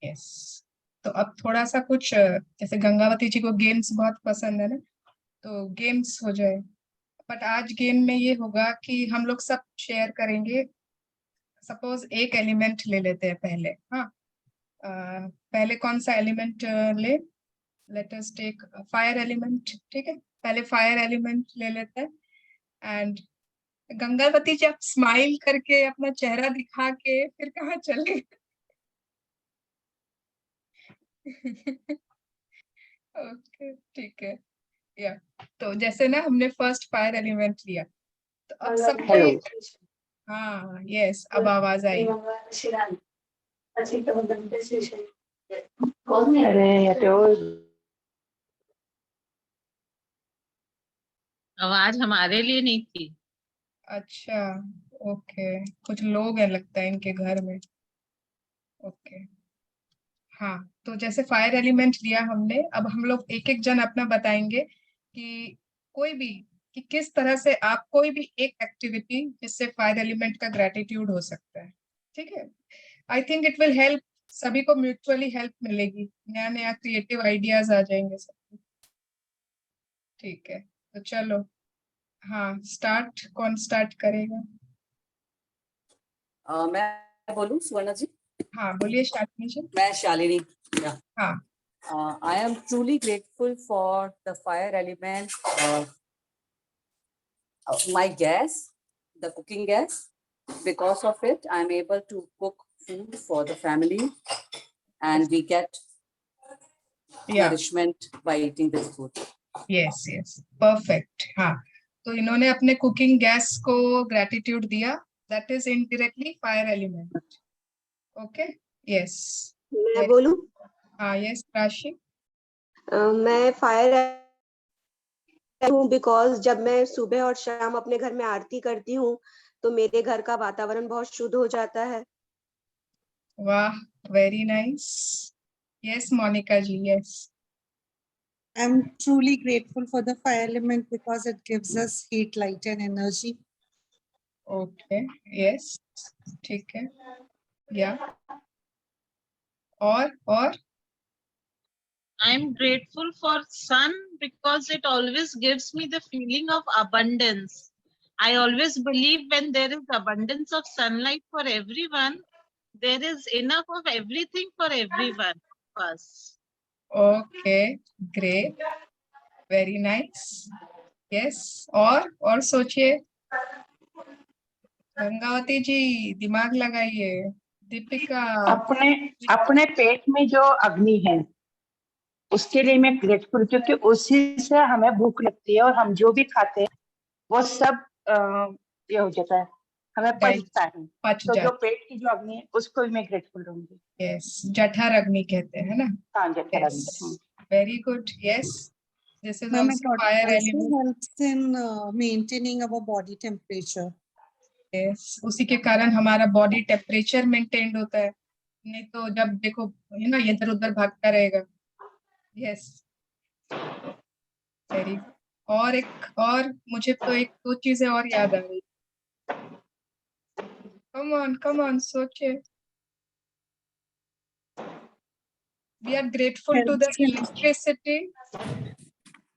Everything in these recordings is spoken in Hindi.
यस। तो अब थोड़ा सा कुछ जैसे गंगावती जी को गेम्स बहुत पसंद है ना, तो गेम्स हो जाए। बट आज गेम में ये होगा कि हम लोग सब शेयर करेंगे। सपोज एक एलिमेंट ले लेते हैं पहले। हाँ, पहले कौन सा एलिमेंट ले? Let us take fire element. ठीक है, पहले फायर एलिमेंट ले लेते हैं। एंड गंगावती जी, आप स्माइल करके अपना चेहरा दिखा के फिर कहाँ चले? ओके, ठीक है। या तो जैसे ना हमने फर्स्ट फायर एलिमेंट लिया, तो अब सबको हेलो। हाँ यस, अब आवाज आई। अरे ये तो आवाज हमारे लिए नहीं थी। अच्छा, ओके, कुछ लोग हैं लगता है इनके घर में। ओके, हाँ, तो जैसे फायर एलिमेंट लिया हमने, अब हम लोग एक एक जन अपना बताएंगे कि कोई भी, कि किस तरह से आप कोई भी एक एक्टिविटी जिससे फायर एलिमेंट का ग्रेटिट्यूड हो सकता है। ठीक है, I think it will help, सभी को म्यूचुअली हेल्प मिलेगी, नया नया क्रिएटिव आइडियाज आ जाएंगे सबको। ठीक है, तो चलो, हाँ स्टार्ट, कौन स्टार्ट करेगा? मैं बोलूं स्वर्ण जी? हाँ बोलिए, स्टार्ट कीजिए। मैं शालिनी। हाँ, I am truly grateful for the fire element, my gas, the cooking gas. Because of it, I am able to cook food for the family, and we get या nourishment by eating this food. Yes yes, perfect. हाँ, तो इन्होंने अपने कुकिंग गैस को ग्रेटिट्यूड दिया, that is indirectly fire element. Okay, yes. मैं बोलूं? हाँ यस, राशि। मैं फायर हूँ बिकॉज जब मैं सुबह और शाम अपने घर में आरती करती हूँ तो मेरे घर का वातावरण बहुत शुद्ध हो जाता है। वाह, very nice. Yes Monika ji, yes. I'm truly grateful for the fire element because it gives us heat, light, and energy. Okay, yes, ठीक है। या और I'm grateful for sun because it always gives me the feeling of abundance. I always believe when there is abundance of sunlight for everyone, there is enough of everything for everyone of us. Okay, great, very nice. Yes, और सोचिए, गंगावती जी दिमाग लगाइए। दीपिका। अपने अपने पेट में जो अग्नि है उसके लिए मैं ग्रेटफुल, क्योंकि उसी से हमें भूख लगती है और हम जो भी खाते हैं वो सब ये हो जाता है, हमें पचता है। पच तो जो जाता पेट की जो अग्नि है उसको भी मैं ग्रेटफुल रहूंगी। है। यस, जठर अग्नि कहते हैं ना। हाँ, जठर यस, अग्नि। Very good. Yes, this is Ma'am, it also fire also element. helps in maintaining our body temperature. Yes, उसी के कारण हमारा बॉडी टेम्परेचर मेंटेन होता है, नहीं तो जब देखो है ना, इधर उधर भागता रहेगा। Yes, very. और मुझे तो एक दो चीजें और याद आ रही। कम ऑन सोचिए। We are grateful to the Helps in electricity,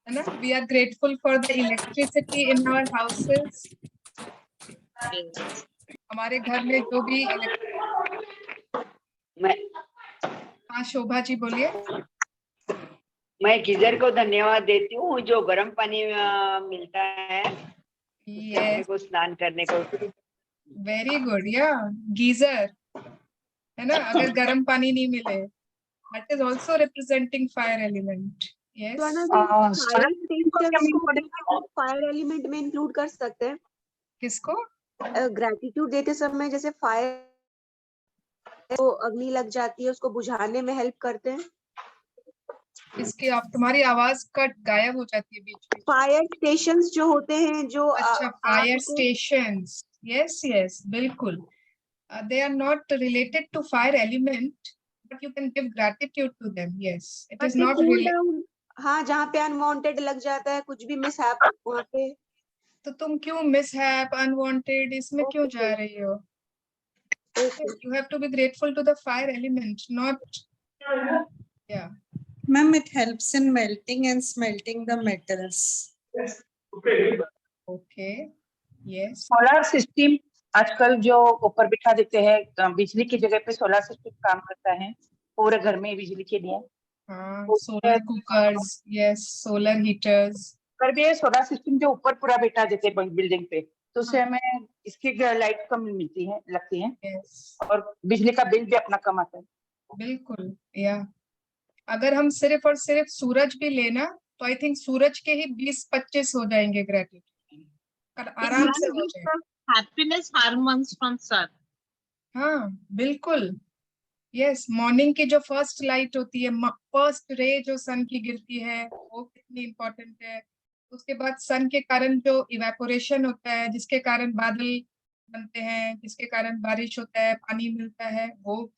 है ना, we are grateful for the electricity in our houses. Yes. हमारे घर में जो भी मैं हाँ शोभा जी बोलिए। मैं गीजर को धन्यवाद देती हूँ जो गर्म पानी मिलता है यस, को स्नान करने को। Very good. या गीजर, है ना, अगर गर्म पानी नहीं मिले, that is also representing fire element. Yes, fire stations को फायर एलिमेंट में इंक्लूड कर सकते हैं। किसको? ग्रेटिट्यूड देते समय जैसे फायर तो अग्नि लग जाती है, उसको बुझाने में हेल्प करते हैं। इसकी आप, तुम्हारी आवाज कट गायब हो जाती है बीच में। फायर स्टेशंस जो होते हैं जो अच्छा, फायर आग को स्टेशंस, यस यस, बिल्कुल। they are not related to fire element, but you can give gratitude to them. Yes, it is not related. हाँ, जहाँ पे अनवांटेड लग जाता है, कुछ भी मिसहैप वहाँ पे। तो तुम क्यों मिसहैप, अनवांटेड इसमें क्यों जा रही हो? You have to be grateful to the fire element, not Yeah. Ma'am, it helps in melting and smelting the metals. Okay. Yes. Solar system आजकल जो ऊपर बिठा देते हैं बिजली की जगह पे सोलर सिस्टम काम करता है पूरे घर में बिजली के लिए। हाँ, वो solar cookers. Yes, solar heaters. पर भी सोलर सिस्टम जो ऊपर पूरा बिठा देते हैं बिल्डिंग पे तो उससे हमें इसकी लाइट कम मिलती है लगती है Yes. और बिजली का बिल भी अपना कम आता है। बिल्कुल। या अगर हम सिर्फ और सिर्फ सूरज भी लेना तो आई थिंक सूरज के ही 20-25 हो जाएंगे ग्रेटिट्यूड, आराम से हो जाएंगे। Happiness hormones from sun. हाँ बिल्कुल। यस, मॉर्निंग की जो फर्स्ट लाइट होती है, फर्स्ट रे जो सन की गिरती है, वो कितनी इम्पोर्टेंट है। उसके बाद सन के कारण जो इवेपोरेशन होता है, जिसके कारण बादल बनते हैं, जिसके कारण बारिश होता है, पानी मिलता है, वो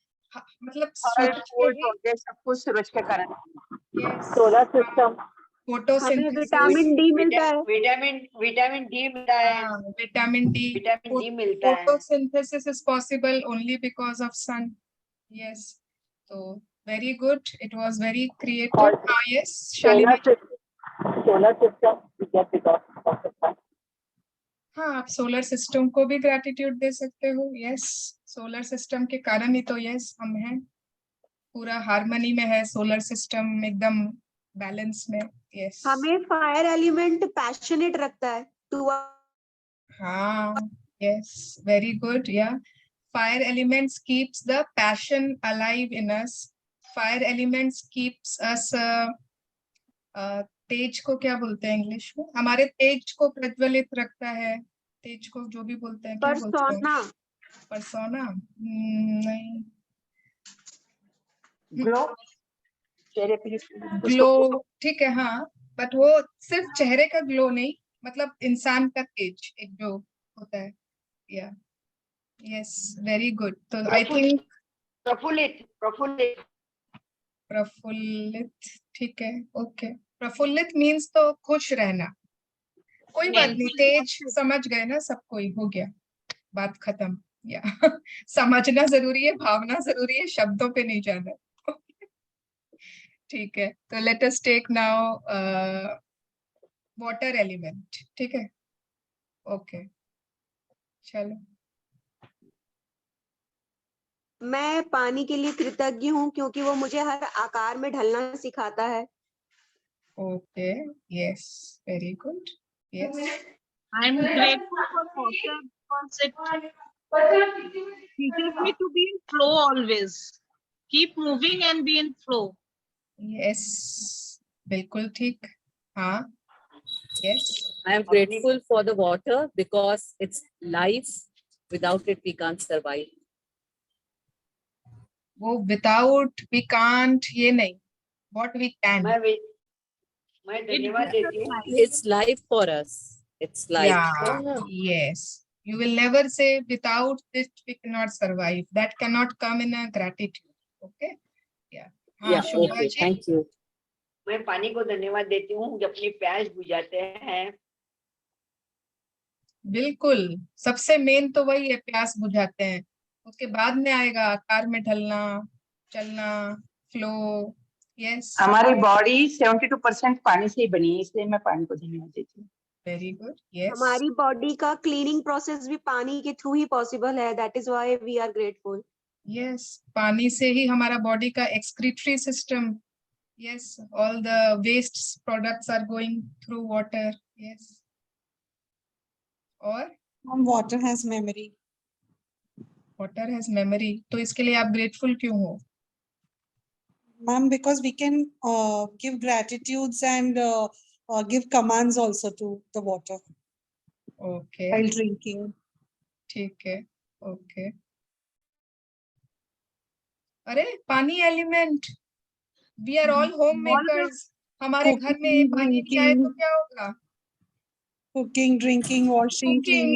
मतलब सूरज के ही सब कुछ सूरज के कारण। सोलर सिस्टम हमें फोटोसिंथेसिस, विटामिन डी मिलता है। विटामिन डी मिलता है। विटामिन डी मिलता है। photosynthesis is possible only because of sun. Yes, so very good, it was very creative. Yes, Shalini. Solar system हाँ, आप सोलर सिस्टम को भी ग्रेटिट्यूड दे सकते हो। यस, सोलर सिस्टम के कारण ही तो यस हम हैं, पूरा हार्मनी में है सोलर सिस्टम, एकदम बैलेंस में। यस, हमें फायर एलिमेंट पैशनेट रखता है टू हाँ, यस, वेरी गुड। या fire elements keeps the passion alive in us. Fire elements keeps us तेज को क्या बोलते हैं इंग्लिश में, हमारे तेज को प्रज्वलित रखता है। तेज को जो भी बोलते हैं, क्या बोलते हैं? परसोना। नहीं, ग्लो, चेहरे पे ग्लो, ठीक है, हाँ, बट वो सिर्फ चेहरे का ग्लो नहीं, मतलब इंसान का तेज एक जो होता है। या यस, वेरी गुड। तो आई थिंक प्रफुल्लित प्रफुल्लित, ठीक है, ओके। प्रफुल्लित मीन्स तो खुश रहना। कोई बात नहीं, तेज समझ गए ना, सबको ही हो गया, बात खत्म। या समझना जरूरी है, भावना जरूरी है, शब्दों पे नहीं जाना। ठीक है, तो let us take now water element. ठीक है, ओके, चलो। मैं पानी के लिए कृतज्ञ हूँ क्योंकि वो मुझे हर आकार में ढलना सिखाता है। Okay, yes, very good. Yes, I'm grateful for water because it teaches me to be in flow always. Keep moving and be in flow. Yes, बिल्कुल ठीक। हाँ, yes, I am grateful for the water because it's life. Without it, we can't survive. वो विदाउट वी कांट ये नहीं, व्हाट वी कैन। मैं धन्यवाद देती हूँ। It's life for us. It's life. Yeah, yes. You will never say without this we cannot survive. That cannot come in a gratitude. Okay? Yeah. हाँ, Yeah. Shobha Okay. Ji, Thank you. मैं पानी को धन्यवाद देती हूँ जो अपनी प्यास बुझाते हैं। बिल्कुल, सबसे मेन तो वही है, प्यास बुझाते हैं। उसके बाद में आएगा आकार में ढलना, चलना, फ्लो। यस, हमारी बॉडी 72% पानी से ही बनी है, इसलिए मैं पानी को धन्यवाद देती हूँ। Very good. यस, हमारी बॉडी का क्लीनिंग प्रोसेस भी पानी के थ्रू ही पॉसिबल है। That is why we are grateful. Yes, पानी से ही हमारा बॉडी का excretory system, yes, all the waste products are going through water. Yes, और Water has memory. Water has memory, तो इसके लिए आप ग्रेटफुल क्यों हो? Ma'am, because we can give gratitudes and give commands also to the water okay, while drinking. ठीक है, ओके। अरे पानी element, we are all home makers. हमारे घर में Cooking, पानी नहीं आए तो drinking. क्या होगा? Cooking, drinking, washing, cooking,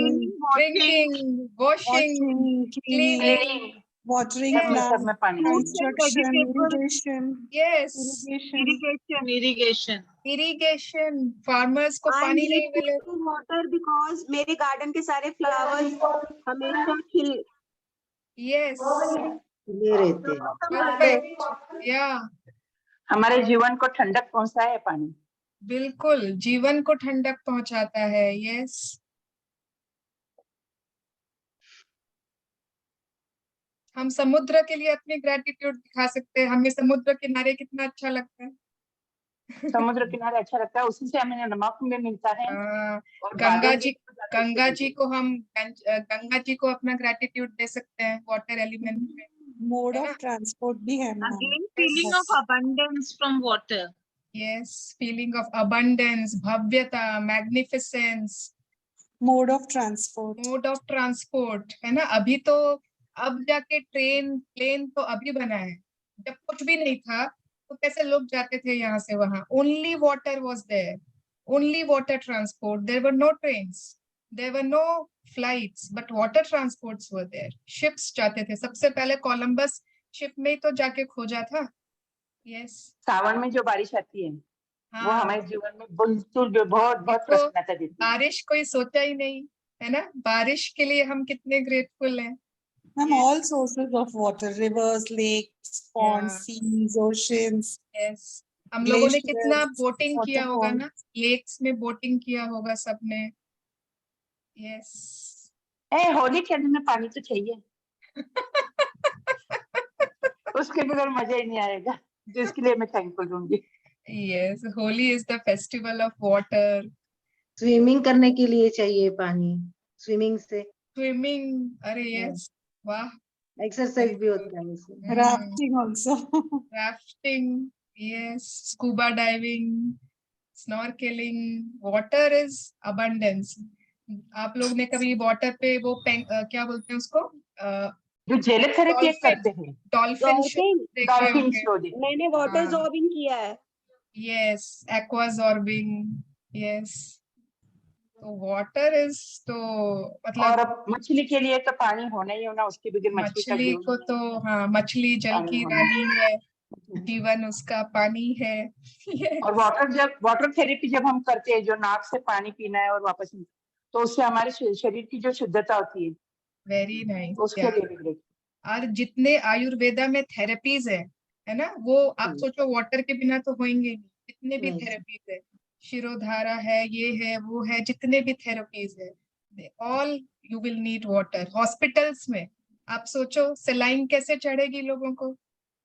cleaning, drinking, washing, washing, cleaning, cleaning. watering Yes. plants, सब में पानी Fruits and construction, vegetables. irrigation, yes, irrigation. Irrigation, farmers को आई एम पानी नहीं मिले। ग्रेटफुल टू वाटर बिकॉज मेरे गार्डन के सारे फ्लावर्स हमेशा खिल यस, ये रहते हैं। परफेक्ट या हमारे जीवन को ठंडक पहुंचाए है पानी। बिल्कुल जीवन को ठंडक पहुंचाता है। यस हम समुद्र के लिए अपनी ग्रेटिट्यूड दिखा सकते हैं। हमें समुद्र किनारे कितना अच्छा लगता है। समुद्र किनारे अच्छा लगता है, उसी से हमें नमक में मिलता है। हाँ, और गंगा बादल जी भी जाते हैं गंगा जी उससे को हम गंगा जी को अपना ग्रेटिट्यूड दे सकते हैं वाटर एलिमेंट में, मोड है ऑफ ना? ट्रांसपोर्ट भी है ma'am. Again, feeling of abundance from water. Yes feeling of abundance, भव्यता, magnificence, mode of transport. Mode of transport, है ना? अभी तो अब जाके ट्रेन प्लेन तो अभी बना है। जब कुछ भी नहीं था तो कैसे लोग जाते थे यहाँ से वहां? Only water was there, only water transport, there were no trains, there were no flights, but water transports were there. Ships जाते थे, सबसे पहले कोलंबस शिप में ही तो जाके खोजा था। यस सावन में जो बारिश आती है वो हाँ हमारे जीवन में बिल्कुल भी बहुत बहुत देखो, प्रसन्नता देती है। बारिश कोई सोचा ही नहीं, है ना? बारिश के लिए हम कितने ग्रेटफुल हैं। Ma'am Yes. all sources of water, rivers, lakes, ponds, Yeah. seas, oceans, yes हम लोगों ने कितना glaciers, बोटिंग किया होगा ना, waterfalls. लेक्स में बोटिंग किया होगा सबने। यस होली खेलने में पानी तो चाहिए, उसके बगैर मजा ही नहीं आएगा, जिसके लिए मैं थैंकफुल दूंगी। Yes Holi is the festival of water. Swimming करने के लिए चाहिए पानी, स्विमिंग से स्विमिंग, अरे यस वाह, एक्सरसाइज भी होता है उससे। Rafting also. Rafting, yes scuba diving, snorkelling, water is abundance. आप लोग ने कभी वाटर पे वो क्या बोलते हैं उसको, जो जेलोथेरेपी Dolphin. करते हैं, डॉल्फिन डॉल्फिन, देखे डॉल्फिन होंगे। शो देखते मैंने वाटर हाँ। जॉबिंग किया है। यस एक्वाजॉर्बिंग, यस तो वाटर इज तो हैं। मतलब और अब मछली के लिए तो पानी होना ही होना, उसके बगैर मछली का मछली जीवन को नहीं तो है। हाँ, मछली जल पानी की होना। रानी है, जीवन उसका पानी है। और वाटर थेरेपी जब हम करते हैं, जो नाक से पानी पीना है और वापस तो उससे हमारे शरीर की जो शुद्धता होती है, वेरी नाइस उसके लिए भी great। और जितने आयुर्वेदा में थेरेपीज है ना, वो आप सोचो वाटर के बिना तो होंगे नहीं। जितने भी नहीं। थेरेपीज है, शिरोधारा है, ये है, वो है, जितने भी थेरेपीज है, all you will need water. Hospitals में आप सोचो सेलाइन कैसे चढ़ेगी लोगों को।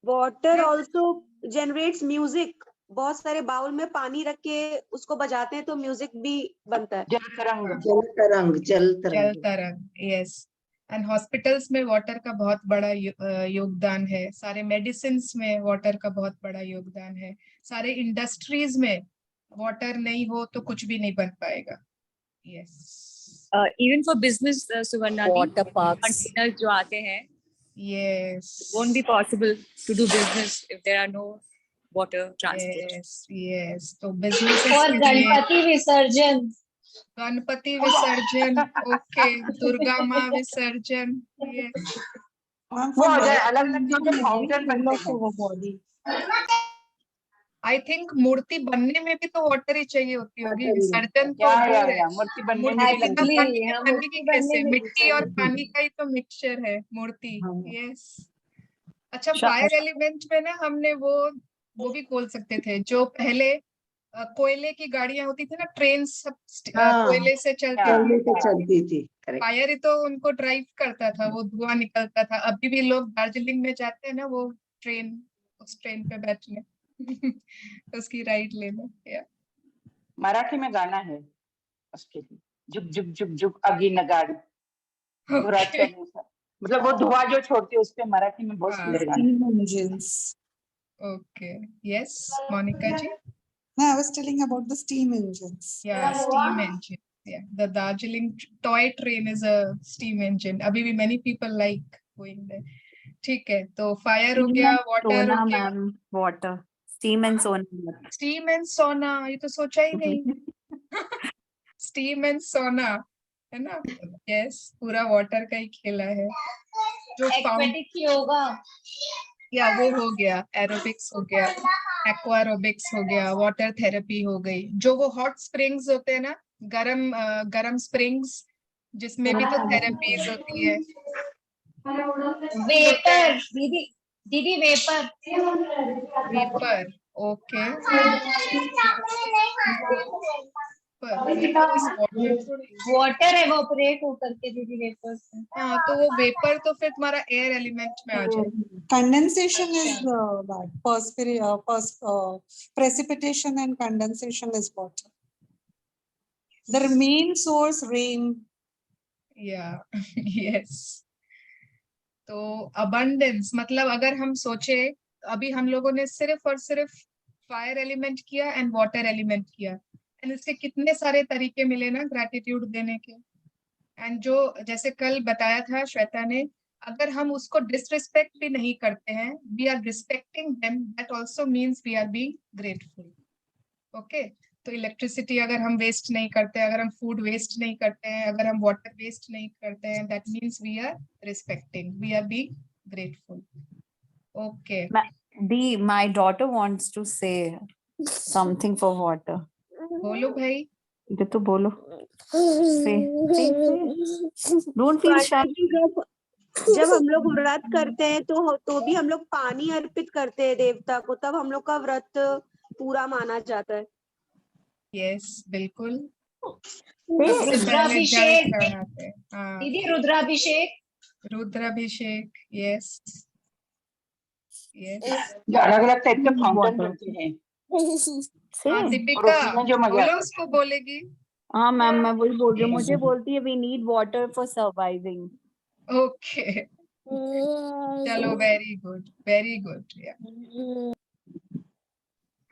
Water also generates music. बहुत सारे बाउल में पानी रख के उसको बजाते हैं तो म्यूजिक भी बनता है। जल तरंग। जल तरंग, जल जल तरंग। तरंग, यस एंड हॉस्पिटल्स में वाटर का बहुत बड़ा योगदान है। सारे मेडिसिन में वाटर का बहुत बड़ा योगदान है। सारे इंडस्ट्रीज में वाटर नहीं हो तो कुछ भी नहीं बन पाएगा। Yes Even for business, Suvarna di, Water parks. containers जो आते हैं, yes won't be possible to do business if there are no water transport. Yes yes तो बिजनेसेस और के लिए गणपति विसर्जन, गणपति विसर्जन, ओके दुर्गा माँ विसर्जन, यस Ma'am, वो for हो जाए life, अलग अलग जो we फाउंटेन need बनते full हैं। of our body. I think मूर्ति बनने में भी तो वाटर ही चाहिए होती होगी। Water ही विसर्जन तो दूर है, या मूर्ति बनने में मूर्ति भी बिना लगती है। पानी के हाँ, बनेगी मूर्ति बनने कैसे? में भी मिट्टी और चाहिए। पानी का ही तो मिक्सचर है मूर्ति। हाँ। यस अच्छा Sure. फायर एलिमेंट में ना हमने वो भी खोल सकते थे। जो पहले कोयले की गाड़ियां होती थी ना, ट्रेन सब हाँ। कोयले से चलती पहले थी। से चलती थी, करेक्ट। फायर ही तो उनको ड्राइव करता था, वो धुआं निकलता था। अभी भी लोग दार्जिलिंग में जाते हैं ना, वो ट्रेन, उस ट्रेन पे बैठने उसकी राइड लेने। या मराठी में गाना है उसके लिए, जुग जुग जुग जुग अगी नगाड़ी धुराच्या दिवसा। मतलब वो धुआं जो छोड़ती है, उस पे मराठी में बहुत हाँ। सुंदर गाना है। Steam engines. Okay yes Monika ji. No, I was telling about the steam engines. Yeah, steam engine. Yeah, the Darjeeling toy train is a steam engine. अभी भी many people like going there. ठीक है, तो फायर हो गया, वाटर हो गया, मैम वाटर, स्टीम एंड सोना। स्टीम एंड सोना, ये तो सोचा ही नहीं। स्टीम एंड सोना, है ना? यस पूरा वाटर का ही खेला है। जो एक्वेटिक योगा, या वो हो गया, एरोबिक्स हो गया, एक्वारोबिक्स हो गया, वाटर थेरेपी हो गई। जो वो हॉट स्प्रिंग्स होते हैं ना, गरम स्प्रिंग्स, जिसमें भी तो थेरेपीज होती है। वेपर दीदी, दीदी vapour. Vapour, okay. Vapour is water थोड़ी। वाटर एवोपरेट होकर के दीदी वेपर से। हाँ, तो वो वेपर तो फिर तुम्हारा एयर एलिमेंट में आ जाएगा। Condensation is that precipitation and condensation is water. The main source rain. या यस। तो अबंडेंस मतलब अगर हम सोचे, अभी हम लोगों ने सिर्फ और सिर्फ फायर एलिमेंट किया एंड वाटर एलिमेंट किया, एंड इसके कितने सारे तरीके मिले ना ग्रैटिट्यूड देने के। एंड जो जैसे कल बताया था श्वेता ने, अगर हम उसको डिसरिस्पेक्ट भी नहीं करते हैं, we are respecting them, that also means we are being grateful. Okay, तो इलेक्ट्रिसिटी अगर हम वेस्ट नहीं करते, अगर हम फूड वेस्ट नहीं करते हैं, अगर हम वाटर वेस्ट नहीं करते हैं, that means we are respecting, we are being grateful. Okay, Dee, my daughter wants to say something for water. बोलो भाई। ये तो बोलो. Say. Don't feel shy. जब हम लोग व्रत करते हैं तो भी हम लोग पानी अर्पित करते हैं देवता को, तब हम लोग का व्रत पूरा माना जाता है। यस, बिल्कुल। सबसे पहले जल चढ़ाते हैं। हाँ, दीदी रुद्राभिषेक। रुद्राभिषेक, यस यस। जो अलग अलग टाइप के फाउंटेन बनते हैं। हाँ, Say. दीपिका उसमें जो मजा बोलो, आता है। उसको बोलेगी। हाँ मैम, मैं वही बोल रही हूँ. मुझे बोलती है we need water for surviving. Okay, चलो, वेरी गुड, वेरी गुड।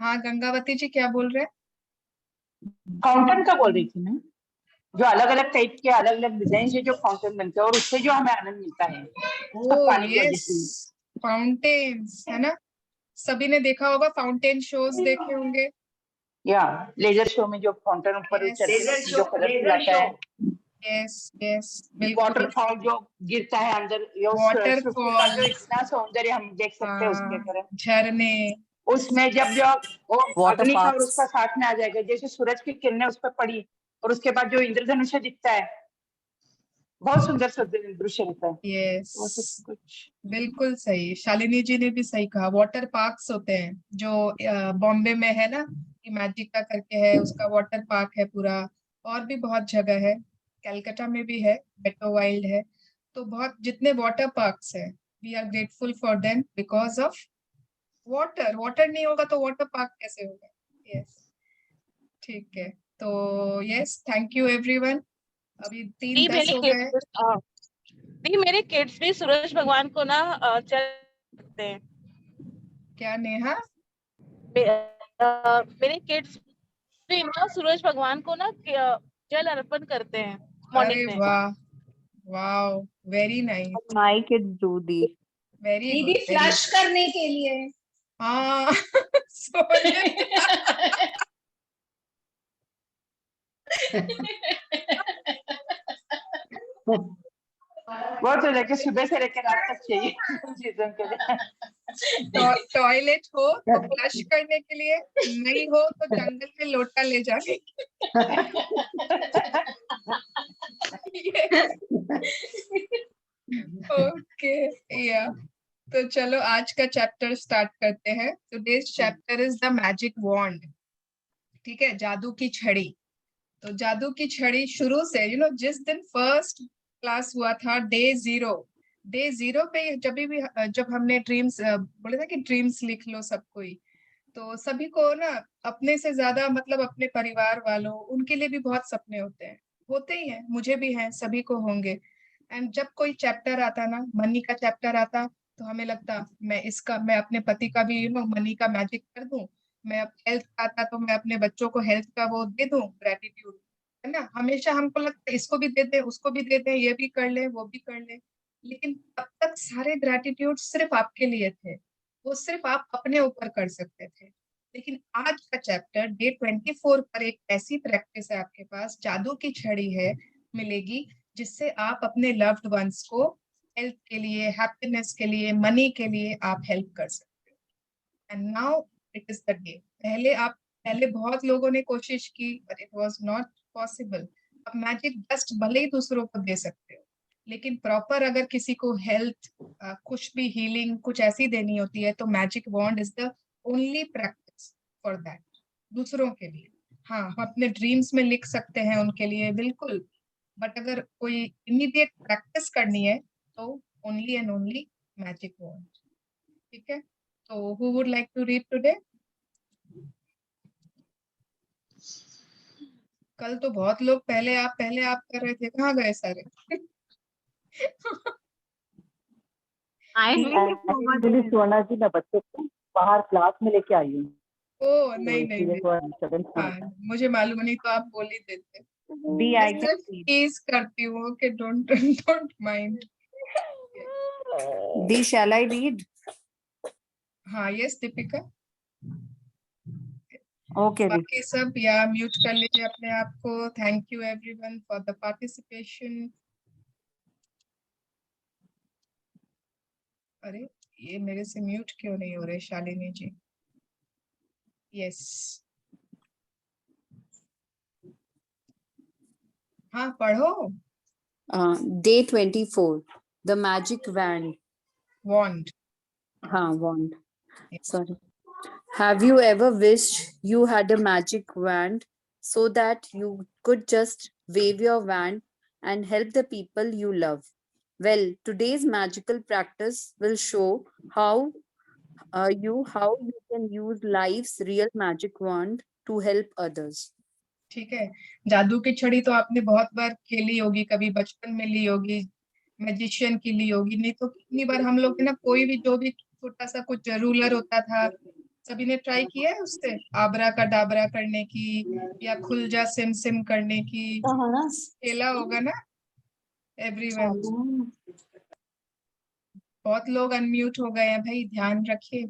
हाँ, गंगावती जी क्या बोल रहे हैं? फाउंटेन का बोल रही थी मैं, जो अलग अलग टाइप के अलग अलग डिजाइन से जो फाउंटेन बनते हैं और उससे जो हमें आनंद मिलता है सब पानी की वजह यस, से। फाउंटेन्स है ना, सभी ने देखा होगा, फाउंटेन शोज देखे होंगे। या लेजर शो में जो फाउंटेन ऊपर Yes. चढ़ते जो कलर आता है, यस यस, बिल्कुल। वाटरफॉल जो गिरता है अंदर, जो Waterfall. उसके बाद जो इतना सौंदर्य हम देख सकते हैं उसके हाँ, तरफ। झरने। उसमें जब जो वो Water अग्नि का और parks. उसका साथ में आ जाएगा, जैसे सूरज की किरणें उस पर पड़ी और उसके बाद जो इंद्रधनुष दिखता है, बहुत सुंदर दृश्य रहता है। यस, वो सब कुछ बिल्कुल सही, शालिनी जी ने भी सही कहा। वाटर पार्क्स होते हैं जो बॉम्बे में है ना, इमेजिका करके है, उसका वाटर पार्क है पूरा। और भी बहुत जगह है, कलकत्ता में भी है, बेटो वाइल्ड है। तो बहुत जितने वाटर पार्क्स है, we are grateful for them because of water. Water नहीं होगा तो वाटर पार्क कैसे होगा? यस, ठीक है। तो यस, थैंक यू एवरीवन। अभी 3:10 हो गए। मेरे किड्स भी सूरज भगवान को ना चलते हैं। क्या नेहा? मेरे किड्स भी ना सूरज भगवान को ना जल अर्पण करते हैं अरे मॉर्निंग में। वाह, wow, very nice, My kids do these. Very दीदी गुड। फ्लश करने के लिए। हाँ सोने। वो तो लेके सुबह से लेकर रात तक चाहिए चीजों के लिए। टॉयलेट हो तो फ्लश करने के लिए, नहीं हो तो जंगल में लोटा ले जाने। ओके, या तो चलो आज का चैप्टर स्टार्ट करते हैं। Today's chapter is the magic wand. ठीक है, जादू की छड़ी। तो जादू की छड़ी शुरू से जिस दिन फर्स्ट क्लास हुआ था, डे जीरो पे जब हमने ड्रीम्स बोले था कि ड्रीम्स लिख लो सब कोई, तो सभी को ना अपने से ज्यादा मतलब अपने परिवार वालों, उनके लिए भी बहुत सपने होते ही हैं, मुझे भी हैं, सभी को होंगे। एंड जब कोई चैप्टर आता ना, मनी का चैप्टर आता, तो हमें लगता मैं अपने पति का भी मनी का मैजिक कर दूं। मैं हेल्थ का आता तो मैं अपने बच्चों को हेल्थ का वो दे दूं, ग्रेटिट्यूड, है ना। हमेशा हमको लगता है इसको भी दे दे, उसको भी दे दे, ये भी कर ले, वो भी कर ले। लेकिन तब तक सारे ग्रेटिट्यूड सिर्फ आपके लिए थे, वो सिर्फ आप अपने ऊपर कर सकते थे। लेकिन आज का चैप्टर डे 24 पर एक ऐसी प्रैक्टिस है आपके पास, जादू की छड़ी है मिलेगी, जिससे आप अपने लव्ड वंस को हेल्थ के लिए, हैप्पीनेस के लिए, मनी के लिए आप हेल्प कर सकते हो। And now it is the day. पहले बहुत लोगों ने कोशिश की, but it was not possible. अब मैजिक डस्ट भले ही दूसरों को दे सकते हो, लेकिन प्रॉपर अगर किसी को हेल्थ कुछ भी हीलिंग कुछ ऐसी देनी होती है तो magic wand is the only practice for that, दूसरों के लिए। हाँ, हम अपने ड्रीम्स में लिख सकते हैं उनके लिए बिल्कुल, बट अगर कोई इमीडिएट प्रैक्टिस करनी है तो only and only magic wand. ठीक है, तो who would like to read today? कल तो बहुत लोग पहले आप कर रहे थे, कहाँ गए सारे? I really forgot. सुवर्णा जी, मैं बच्चों को बाहर क्लास में लेके आई हूँ, ओ तो नहीं नहीं इसीलिए नहीं, थोड़ा डिस्टर्बेंस हाँ मुझे मालूम नहीं तो आप बोल ही देते। Di, I can read. Tease करती हूँ, okay, don't mind. Di, shall I read? हाँ यस दीपिका, Okay, Di. बाकी सब या म्यूट कर लीजिए अपने आप को। Thank you everyone for the participation. अरे ये मेरे से म्यूट क्यों नहीं हो रहे शालिनी जी? यस, हाँ पढ़ो। Day 24. The magic wand. Wand, Wand. Sorry. Have you ever wished you had a magic wand so that you could just wave your wand and help the people you love? Well, today's magical practice will show how you can use life's real magic wand to help others. ठीक है। जादू की छड़ी तो आपने बहुत बार खेली होगी, कभी बचपन में ली होगी, मैजिशियन की ली होगी, नहीं तो कितनी बार हम लोग ना कोई भी जो भी छोटा सा कुछ रूलर होता था, सभी ने ट्राई किया है उससे आबरा का डाबरा करने की या खुल जा सिम सिम करने की, खेला होगा ना एवरीवन। बहुत लोग अनम्यूट हो गए हैं भाई, ध्यान रखिए।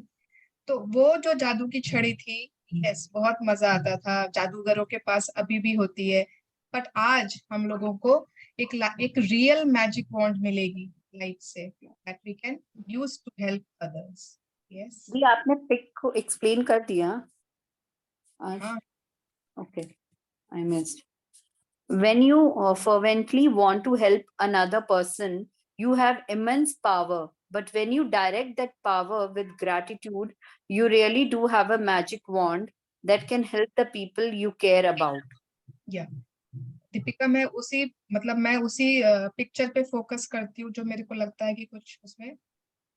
तो वो जो जादू की छड़ी थी, यस बहुत मजा आता था, जादूगरों के पास अभी भी होती है, बट आज हम लोगों को एक रियल मैजिक वॉन्ड मिलेगी लाइफ से, that we can use to help others. Yes, जी आपने पिक को एक्सप्लेन कर दिया आज? हाँ Okay, I missed. When you fervently want to help another person, you have immense power. But when you direct that power with gratitude, you really do have a magic wand that can help the people you care about. या दीपिका, मैं उसी पिक्चर पे फोकस करती हूँ जो मेरे को लगता है कि कुछ उसमें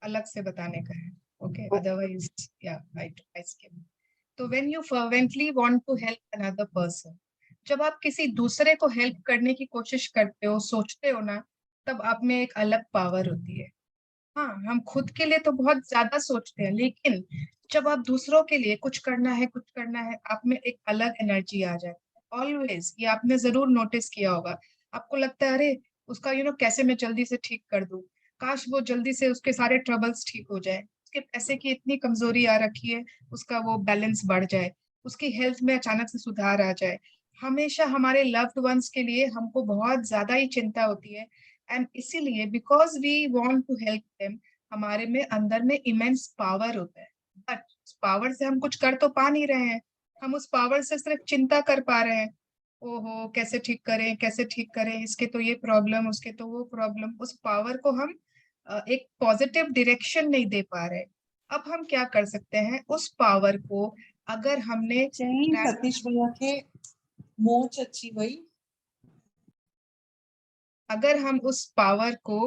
अलग से बताने का है। ओके, अदरवाइज या आई स्किप। तो when you fervently want to help another person, जब आप किसी दूसरे को हेल्प करने की कोशिश करते हो, सोचते हो ना, तब आप में एक अलग पावर होती है। हाँ, हम खुद के लिए तो बहुत ज्यादा सोचते हैं, लेकिन जब आप दूसरों के लिए कुछ करना है, आप में एक अलग एनर्जी आ जाए। ऑलवेज, ये आपने जरूर नोटिस किया होगा। आपको लगता है अरे उसका कैसे मैं जल्दी से ठीक कर दूं, काश वो जल्दी से उसके सारे ट्रबल्स ठीक हो जाए, उसके पैसे की इतनी कमजोरी आ रखी है, उसका वो बैलेंस बढ़ जाए, उसकी हेल्थ में अचानक से सुधार आ जाए। हमेशा हमारे लव्ड वंस के लिए हमको बहुत ज्यादा ही चिंता होती है, एंड इसीलिए because we want to help them, हमारे में अंदर में इमेंस पावर होता है, बट उस पावर से हम कुछ कर तो पा नहीं रहे हैं, हम उस पावर से सिर्फ चिंता कर पा रहे हैं। ओहो कैसे ठीक करें, इसके तो ये प्रॉब्लम, उसके तो वो प्रॉब्लम। उस पावर को हम एक पॉजिटिव डायरेक्शन नहीं दे पा रहे। अब हम क्या कर सकते हैं, उस पावर को अगर हमने सतीश भैया के मोच अच्छी वही, अगर हम उस पावर को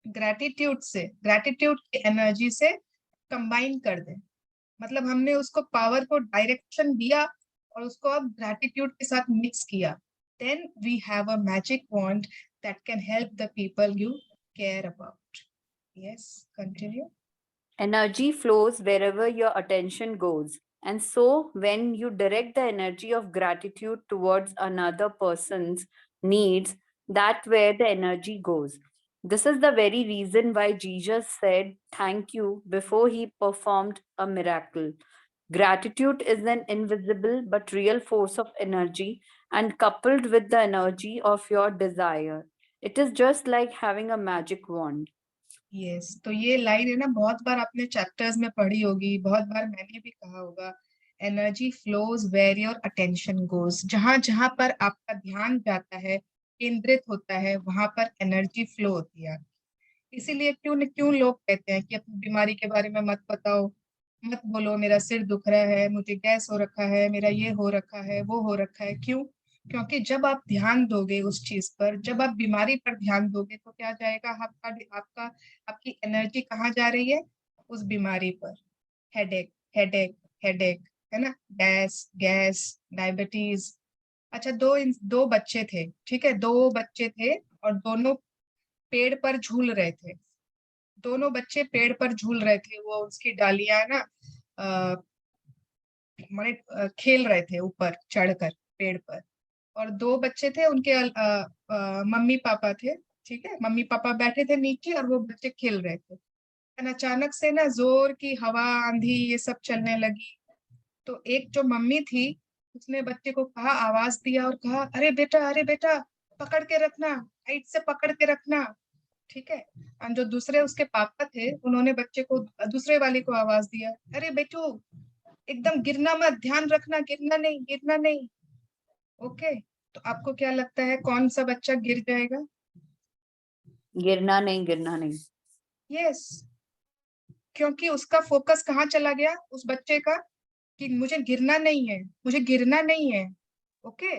ग्रैटिट्यूड की एनर्जी से कंबाइन कर दें, मतलब हमने उसको पावर को डायरेक्शन दिया और उसको अब ग्रैटिट्यूड के साथ मिक्स किया, then we have a magic wand that can help the people you care about. Yes, continue. Energy flows wherever your attention goes. And so, when you direct the energy of gratitude towards another person's needs, that's where the energy goes. This is the very reason why Jesus said thank you before he performed a miracle. Gratitude is an invisible but real force of energy, and coupled with the energy of your desire, it is just like having a magic wand. Yes, तो ये लाइन है ना, बहुत बार आपने चैप्टर्स में पढ़ी होगी, बहुत बार मैंने भी कहा होगा, energy flows where your attention goes. जहां जहां पर आपका ध्यान जाता है, केंद्रित होता है वहां पर एनर्जी फ्लो होती है। इसीलिए क्यों लोग कहते हैं कि अपनी बीमारी के बारे में मत बताओ, मत बोलो मेरा सिर दुख रहा है, मुझे गैस हो रखा है, मेरा ये हो रखा है, वो हो रखा है। क्यों? क्योंकि जब आप ध्यान दोगे उस चीज पर, जब आप बीमारी पर ध्यान दोगे तो क्या जाएगा, आपका आपकी एनर्जी कहाँ जा रही है? उस बीमारी पर। हेडेक हेडेक हेडेक, है ना, गैस गैस, डायबिटीज। अच्छा, दो बच्चे थे, ठीक है, दो बच्चे थे और दोनों पेड़ पर झूल रहे थे। दोनों बच्चे पेड़ पर झूल रहे थे, वो उसकी डालियां ना माने खेल रहे थे ऊपर चढ़कर पेड़ पर। और दो बच्चे थे, उनके मम्मी पापा थे, ठीक है, मम्मी पापा बैठे थे नीचे और वो बच्चे खेल रहे थे। अचानक से ना जोर की हवा, आंधी, ये सब चलने लगी। तो एक जो मम्मी थी उसने बच्चे को कहा, आवाज दिया और कहा, अरे बेटा पकड़ के रखना, हाइट से पकड़ के रखना, ठीक है। और जो दूसरे उसके पापा थे उन्होंने बच्चे को, दूसरे वाले को आवाज दिया, अरे बेटू एकदम गिरना मत, ध्यान रखना, गिरना नहीं, गिरना नहीं। ओके, तो आपको क्या लगता है कौन सा बच्चा गिर जाएगा? गिरना नहीं, गिरना नहीं। यस, क्योंकि उसका फोकस कहाँ चला गया उस बच्चे का, कि मुझे गिरना नहीं है, मुझे गिरना नहीं है। ओके,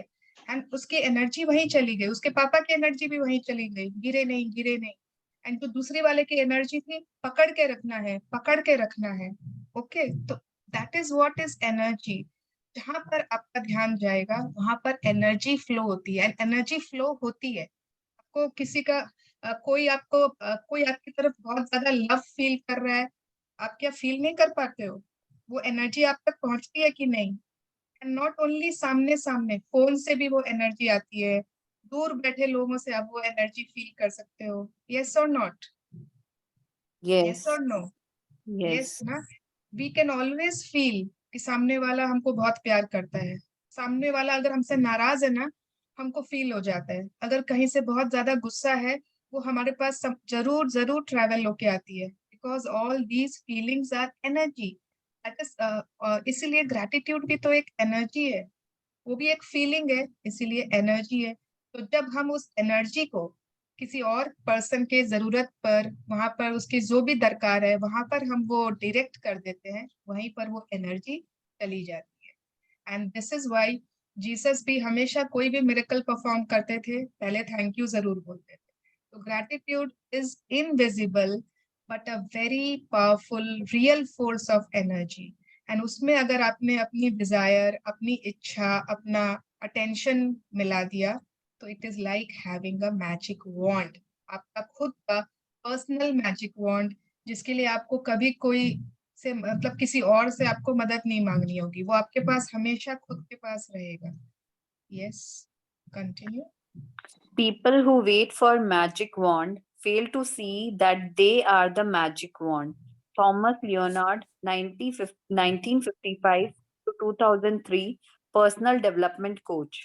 एंड उसकी एनर्जी वहीं चली गई, उसके पापा की एनर्जी भी वहीं चली गई, गिरे नहीं, गिरे नहीं। एंड जो दूसरे वाले की एनर्जी थी, पकड़ के रखना है, पकड़ के रखना है। ओके, तो that is what is energy. जहां पर आपका ध्यान जाएगा वहां पर एनर्जी फ्लो होती है, एंड एनर्जी फ्लो होती है। आपको किसी का कोई आपकी तरफ बहुत ज्यादा लव फील कर रहा है, आप क्या फील नहीं कर पाते हो? वो एनर्जी आप तक पहुंचती है कि नहीं? एंड नॉट ओनली सामने सामने, फोन से भी वो एनर्जी आती है, दूर बैठे लोगों से आप वो एनर्जी फील कर सकते हो। यस और नॉट? यस Yes, और नो? yes. यस ना। वी कैन ऑलवेज फील कि सामने वाला हमको बहुत प्यार करता है। सामने वाला अगर हमसे नाराज है ना, हमको फील हो जाता है। अगर कहीं से बहुत ज्यादा गुस्सा है, वो हमारे पास जरूर जरूर ट्रैवल होके आती है, because all these feelings are energy. इसीलिए ग्रैटिट्यूड भी तो एक एनर्जी है, वो भी एक फीलिंग है, इसीलिए एनर्जी है। तो जब हम उस एनर्जी को किसी और पर्सन के जरूरत पर, वहां पर उसकी जो भी दरकार है वहां पर हम वो डायरेक्ट कर देते हैं, वहीं पर वो एनर्जी चली जाती है। And this is why Jesus भी हमेशा कोई भी मिरेकल परफॉर्म करते थे पहले थैंक यू जरूर बोलते थे। तो gratitude is invisible but a very powerful real force of energy. And उसमें अगर आपने अपनी डिजायर, अपनी इच्छा, अपना अटेंशन मिला दिया, तो it is like having a magic wand, आपका खुद का पर्सनल मैजिक वॉन्ड, जिसके लिए आपको कभी कोई से मतलब किसी और से आपको मदद नहीं मांगनी होगी, वो आपके पास हमेशा खुद के पास रहेगा। Yes, continue. People who wait for magic wand fail to see that they are the magic wand. Thomas Leonard, 1955 to 2003, personal development coach.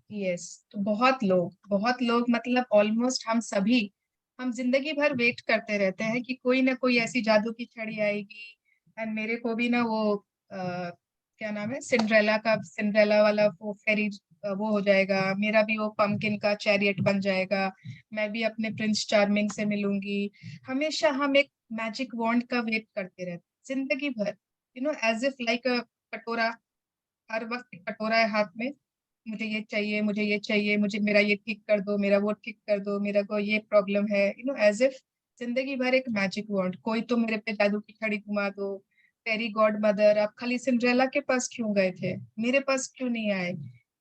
Yes, तो बहुत लोग मतलब ऑलमोस्ट हम सभी, हम जिंदगी भर वेट करते रहते हैं कि कोई ना कोई ऐसी जादू की छड़ी आएगी एंड मेरे को भी ना वो क्या नाम है, सिंड्रेला वाला वो फेरी वो हो जाएगा, मेरा भी वो पंपकिन का चैरियट बन जाएगा, मैं भी अपने प्रिंस चार्मिंग से मिलूंगी। हमेशा हम एक मैजिक वॉन्ड का वेट करते रहते हैं जिंदगी भर, you know, as if like a कटोरा, हर वक्त एक कटोरा है हाथ में, मुझे ये चाहिए, मुझे ये चाहिए, मुझे मेरा ये ठीक कर दो, मेरा वो ठीक कर दो, मेरा को ये प्रॉब्लम है, यू नो, एज इफ जिंदगी भर एक मैजिक वर्ड, कोई तो मेरे पे जादू की छड़ी घुमा दो। फेरी गॉड मदर, आप खाली सिंड्रेला के पास क्यों गए थे, मेरे पास क्यों नहीं आए?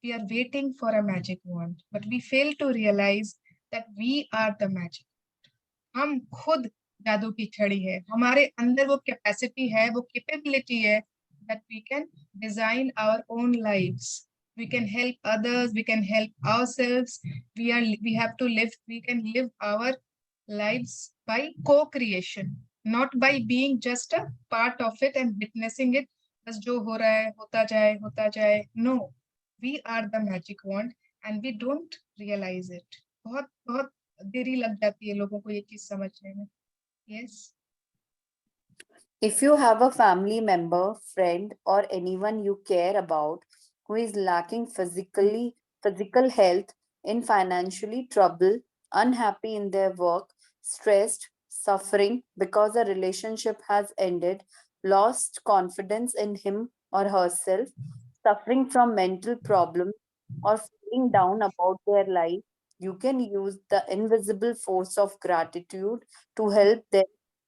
We are waiting for a magic word but we fail to realise that we are the magic. हम खुद जादू की छड़ी है, हमारे अंदर वो कैपेसिटी है, वो कैपेबिलिटी है that we can design our own lives, we can help others, we can help ourselves, we have to live, we can live our lives by co-creation, not by being just a part of it and witnessing it, बस जो हो रहा है होता जाए। No, we are the magic wand and we don't realize it। बहुत बहुत देरी लग जाती है लोगों को ये चीज समझने में। Yes. If you have a family member, friend, or anyone you care about who is lacking physical health, in financially trouble, unhappy in their work, stressed, suffering because a relationship has ended, lost confidence in him or herself, suffering from mental problems, or feeling down about their life, you can use the invisible force of gratitude to help them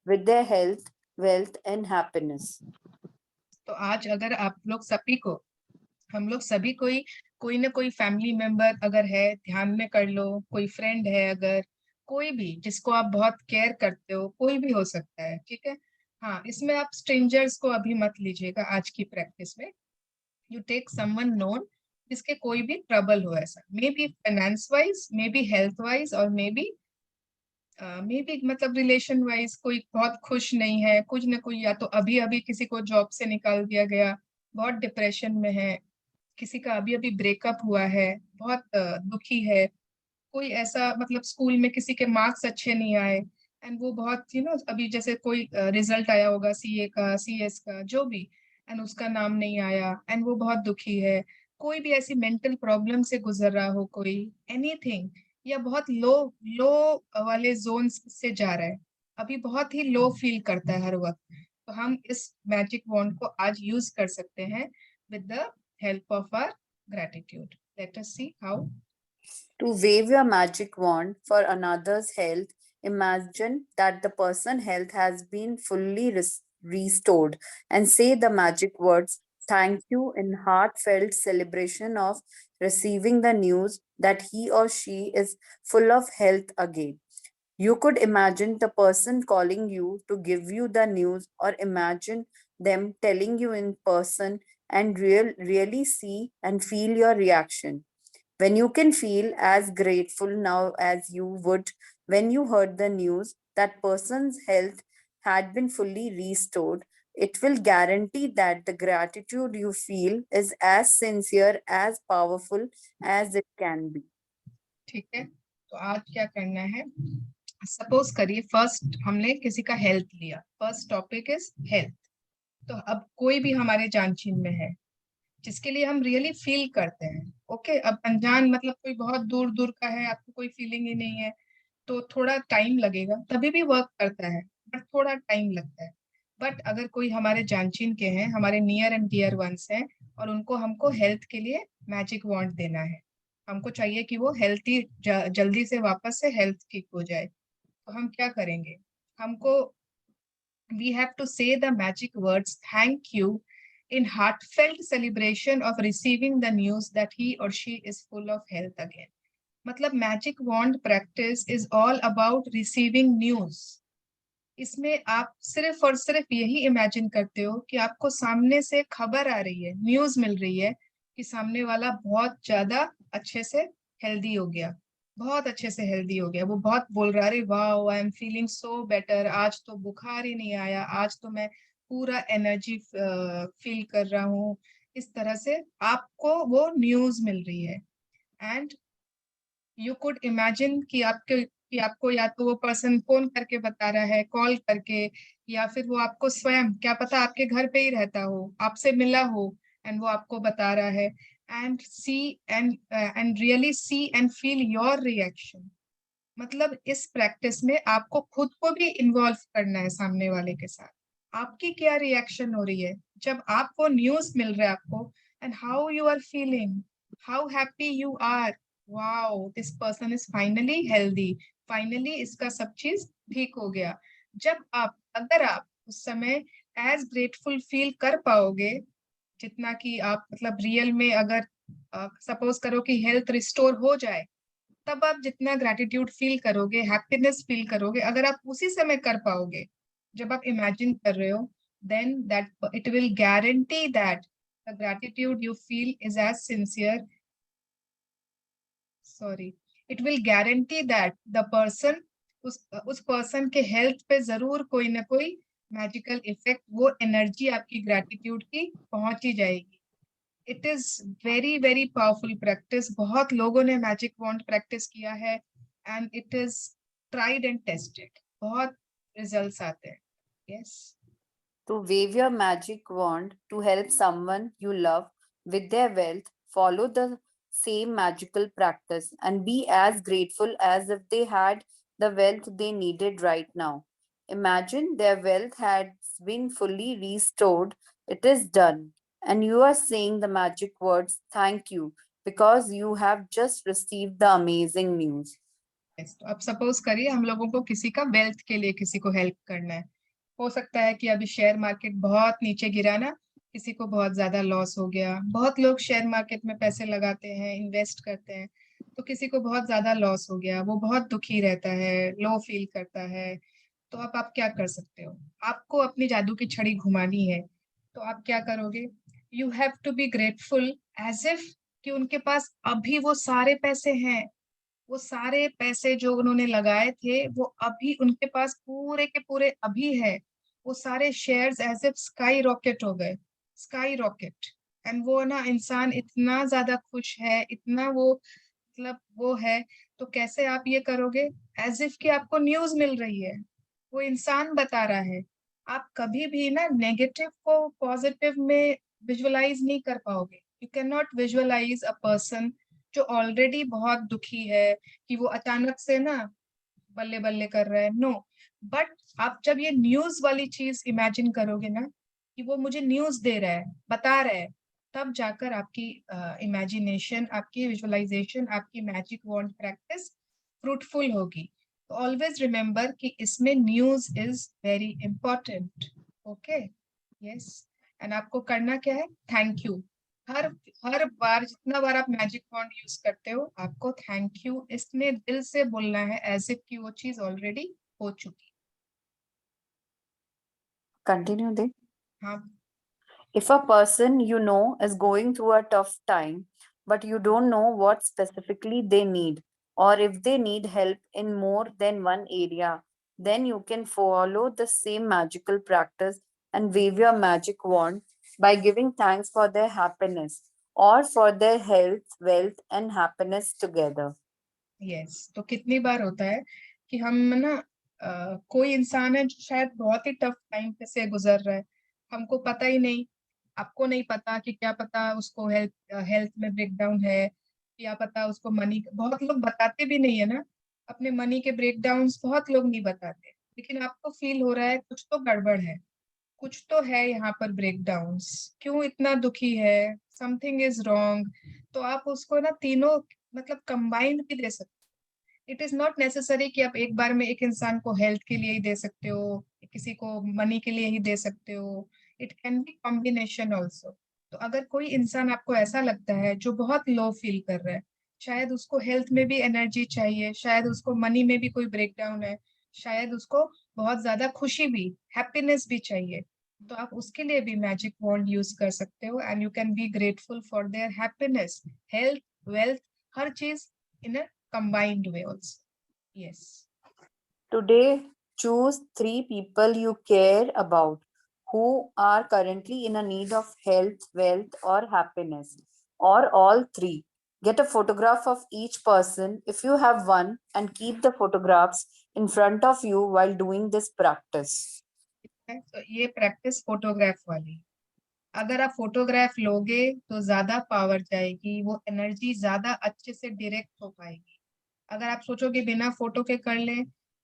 with their health, wealth, and happiness. तो आज अगर आप लोग सभी को, हम लोग सभी कोई ना कोई फैमिली मेंबर अगर है, ध्यान में कर लो, कोई फ्रेंड है, अगर कोई भी जिसको आप बहुत केयर करते हो, कोई भी हो सकता है, ठीक है। हाँ, इसमें आप स्ट्रेंजर्स को अभी मत लीजिएगा आज की प्रैक्टिस में। यू टेक समवन नोन जिसके कोई भी ट्रबल हो, ऐसा may be finance wise, may be health wise, और मे बी मतलब रिलेशन वाइज कोई बहुत खुश नहीं है, कुछ ना कोई, या तो अभी अभी किसी को जॉब से निकाल दिया गया, बहुत डिप्रेशन में है, किसी का अभी अभी ब्रेकअप हुआ है, बहुत दुखी है, कोई ऐसा मतलब स्कूल में किसी के मार्क्स अच्छे नहीं आए एंड वो बहुत अभी जैसे कोई रिजल्ट आया होगा सीए का, सीएस का, जो भी, एंड उसका नाम नहीं आया एंड वो बहुत दुखी है, कोई भी ऐसी मेंटल प्रॉब्लम से गुजर रहा हो, कोई एनीथिंग, या बहुत लो वाले जोन से जा रहा है, अभी बहुत ही लो फील करता है हर वक्त, तो हम इस मैजिक वॉन्ड को आज यूज कर सकते हैं with the help of our gratitude. Let us see how. To wave your magic wand for another's health, imagine that the person's health has been fully restored and say the magic words thank you in heartfelt celebration of receiving the news that he or she is full of health again. You could imagine the person calling you to give you the news, or imagine them telling you in person and really see and feel your reaction. When you can feel as grateful now as you would when you heard the news that person's health had been fully restored, it will guarantee that the gratitude you feel is as sincere, as powerful as it can be. ठीक है, तो आज क्या करना है, सपोज करिए फर्स्ट हमने किसी का हेल्थ लिया, फर्स्ट टॉपिक इज हेल्थ, तो अब कोई भी हमारे जानचीन में है जिसके लिए हम रियली फील करते हैं, ओके, अब अनजान मतलब कोई बहुत दूर दूर का है, आपको कोई फीलिंग ही नहीं है, तो थोड़ा टाइम लगेगा, तभी भी वर्क करता है, बट थोड़ा टाइम लगता है। बट अगर कोई हमारे जानचीन के हैं, हमारे नियर एंड डियर वंस हैं, और उनको हमको हेल्थ के लिए मैजिक वॉन्ड देना है, हमको चाहिए कि वो हेल्थी जल्दी से वापस से हेल्थ ठीक हो जाए, तो हम क्या करेंगे, हमको we have to say the magic words thank you in heartfelt celebration of receiving the news that he or she is full of health again. मतलब magic wand practice is all about receiving news. इसमें आप सिर्फ और सिर्फ यही इमेजिन करते हो कि आपको सामने से खबर आ रही है, न्यूज मिल रही है कि सामने वाला बहुत ज्यादा अच्छे से हेल्दी हो गया, बहुत अच्छे से हेल्दी हो गया, वो बहुत बोल रहा है wow I am feeling so better, आज तो बुखार ही नहीं आया, आज तो मैं पूरा एनर्जी फील कर रहा हूँ, इस तरह से आपको वो न्यूज मिल रही है। एंड यू कुड इमेजिन कि आपको या तो वो पर्सन फोन करके बता रहा है, कॉल करके, या फिर वो आपको स्वयं, क्या पता आपके घर पे ही रहता हो, आपसे मिला हो एंड वो आपको बता रहा है, and see and really see and feel your reaction. मतलब इस प्रैक्टिस में आपको खुद को भी इन्वॉल्व करना है सामने वाले के साथ, आपकी क्या रिएक्शन हो रही है जब आपको न्यूज मिल रहा है आपको, and how you are feeling, how happy you are, wow this person is finally healthy, finally इसका सब चीज ठीक हो गया। जब अगर आप उस समय एज ग्रेटफुल फील कर पाओगे जितना कि आप मतलब रियल में, अगर सपोज करो कि हेल्थ रिस्टोर हो जाए, तब आप जितना ग्रेटिट्यूड फील करोगे, हैप्पीनेस फील करोगे, अगर आप उसी समय कर पाओगे जब आप इमेजिन कर रहे हो, then that it will guarantee that the gratitude you feel is as sincere, it will guarantee that the person, उस पर्सन के हेल्थ पे जरूर कोई ना कोई मैजिकल इफेक्ट, वो एनर्जी आपकी ग्रेटिट्यूड की पहुंच ही जाएगी। It is very very powerful practice, बहुत लोगों ने मैजिक वॉन्ड प्रैक्टिस किया है and it is tried and tested, बहुत रिजल्ट्स आते हैं। Yes, To wave your magic wand to help someone you love with their wealth, follow the same magical practice and be as grateful as if they had the wealth they needed right now. Imagine their wealth has been fully restored. It is done. And you are saying the magic words, thank you, because you have just received the amazing news. Yes, तो अब सपोज करिए हम लोगों को किसी का वेल्थ के लिए किसी को हेल्प करना है। हो सकता है कि अभी शेयर मार्केट बहुत नीचे गिरा ना, किसी को बहुत ज्यादा लॉस हो गया। बहुत लोग शेयर मार्केट में पैसे लगाते हैं, इन्वेस्ट करते हैं, तो किसी को बहुत ज्यादा लॉस हो गया, वो बहुत दुखी रहता है, लो फील करता है। तो अब आप क्या कर सकते हो? आपको अपनी जादू की छड़ी घुमानी है, तो आप क्या करोगे? You have to be grateful as if कि उनके पास अभी वो सारे पैसे हैं। वो सारे पैसे जो उन्होंने लगाए थे वो अभी उनके पास पूरे के पूरे अभी है। वो सारे shares as if skyrocket हो गए, स्काई रॉकेट। एंड वो ना इंसान इतना ज्यादा खुश है, इतना वो मतलब वो है। तो कैसे आप ये करोगे? एज इफ कि आपको न्यूज मिल रही है, वो इंसान बता रहा है। आप कभी भी ना नेगेटिव को पॉजिटिव में विजुअलाइज नहीं कर पाओगे। You can not visualise a person जो ऑलरेडी बहुत दुखी है कि वो अचानक से ना बल्ले बल्ले कर रहा है। नो, बट आप जब ये न्यूज वाली चीज इमेजिन करोगे ना कि वो मुझे न्यूज दे रहा है, बता रहा है, तब जाकर आपकी इमेजिनेशन, आपकी विजुअलाइजेशन, आपकी मैजिक वॉन्ड प्रैक्टिस फ्रूटफुल होगी। तो ऑलवेज रिमेम्बर कि इसमें news is very important. Okay, yes. And आपको करना क्या है? Thank you. हर हर बार जितना बार आप मैजिक वॉन्ड यूज करते हो, आपको थैंक यू इसने दिल से बोलना है, एज इफ कि वो चीज ऑलरेडी हो चुकी। Continue, Dev. हाँ, If a person you know is going through a tough time, but you don't know what specifically they need, or if they need help in more than one area, then you can follow the same magical practice and wave your magic wand by giving thanks for their happiness or for their health, wealth, and happiness together. Yes. तो कितनी बार होता है कि हम ना कोई इंसान है जो शायद बहुत ही टफ टाइम से गुजर रहा है, हमको पता ही नहीं, आपको नहीं पता कि क्या पता उसको हेल्थ में ब्रेकडाउन है, या पता उसको मनी। बहुत लोग बताते भी नहीं है ना अपने मनी के ब्रेकडाउन्स, बहुत लोग नहीं बताते, लेकिन आपको फील हो रहा है कुछ तो गड़बड़ है, कुछ तो है यहाँ पर ब्रेकडाउन्स, क्यों इतना दुखी है, समथिंग इज रॉन्ग। तो आप उसको ना तीनों मतलब कंबाइंड भी दे सकते हो। इट इज नॉट नेसेसरी कि आप एक बार में एक इंसान को हेल्थ के लिए ही दे सकते हो, किसी को मनी के लिए ही दे सकते हो। It can be combination also. तो अगर कोई इंसान आपको ऐसा लगता है जो बहुत लो फील कर रहा है, शायद उसको हेल्थ में भी एनर्जी चाहिए, शायद उसको मनी में भी कोई ब्रेकडाउन है, शायद उसको बहुत ज्यादा खुशी भी, हैप्पीनेस भी चाहिए, तो आप उसके लिए भी मैजिक वॉन्ड यूज कर सकते हो। And you can be grateful for their happiness, health, wealth, हर चीज in a combined way also. Yes. Today, choose 3 people you care about who are currently in a need of health, wealth, or happiness, or all 3. Get a photograph of each person if you have one and keep the photographs in front of you while doing this practice. तो ये प्रैक्टिस फोटोग्राफ वाली। अगर आप फोटोग्राफ लोगे तो ज्यादा पावर जाएगी, वो एनर्जी ज्यादा अच्छे से डायरेक्ट हो पाएगी। अगर आप सोचोगे बिना फोटो के कर ले,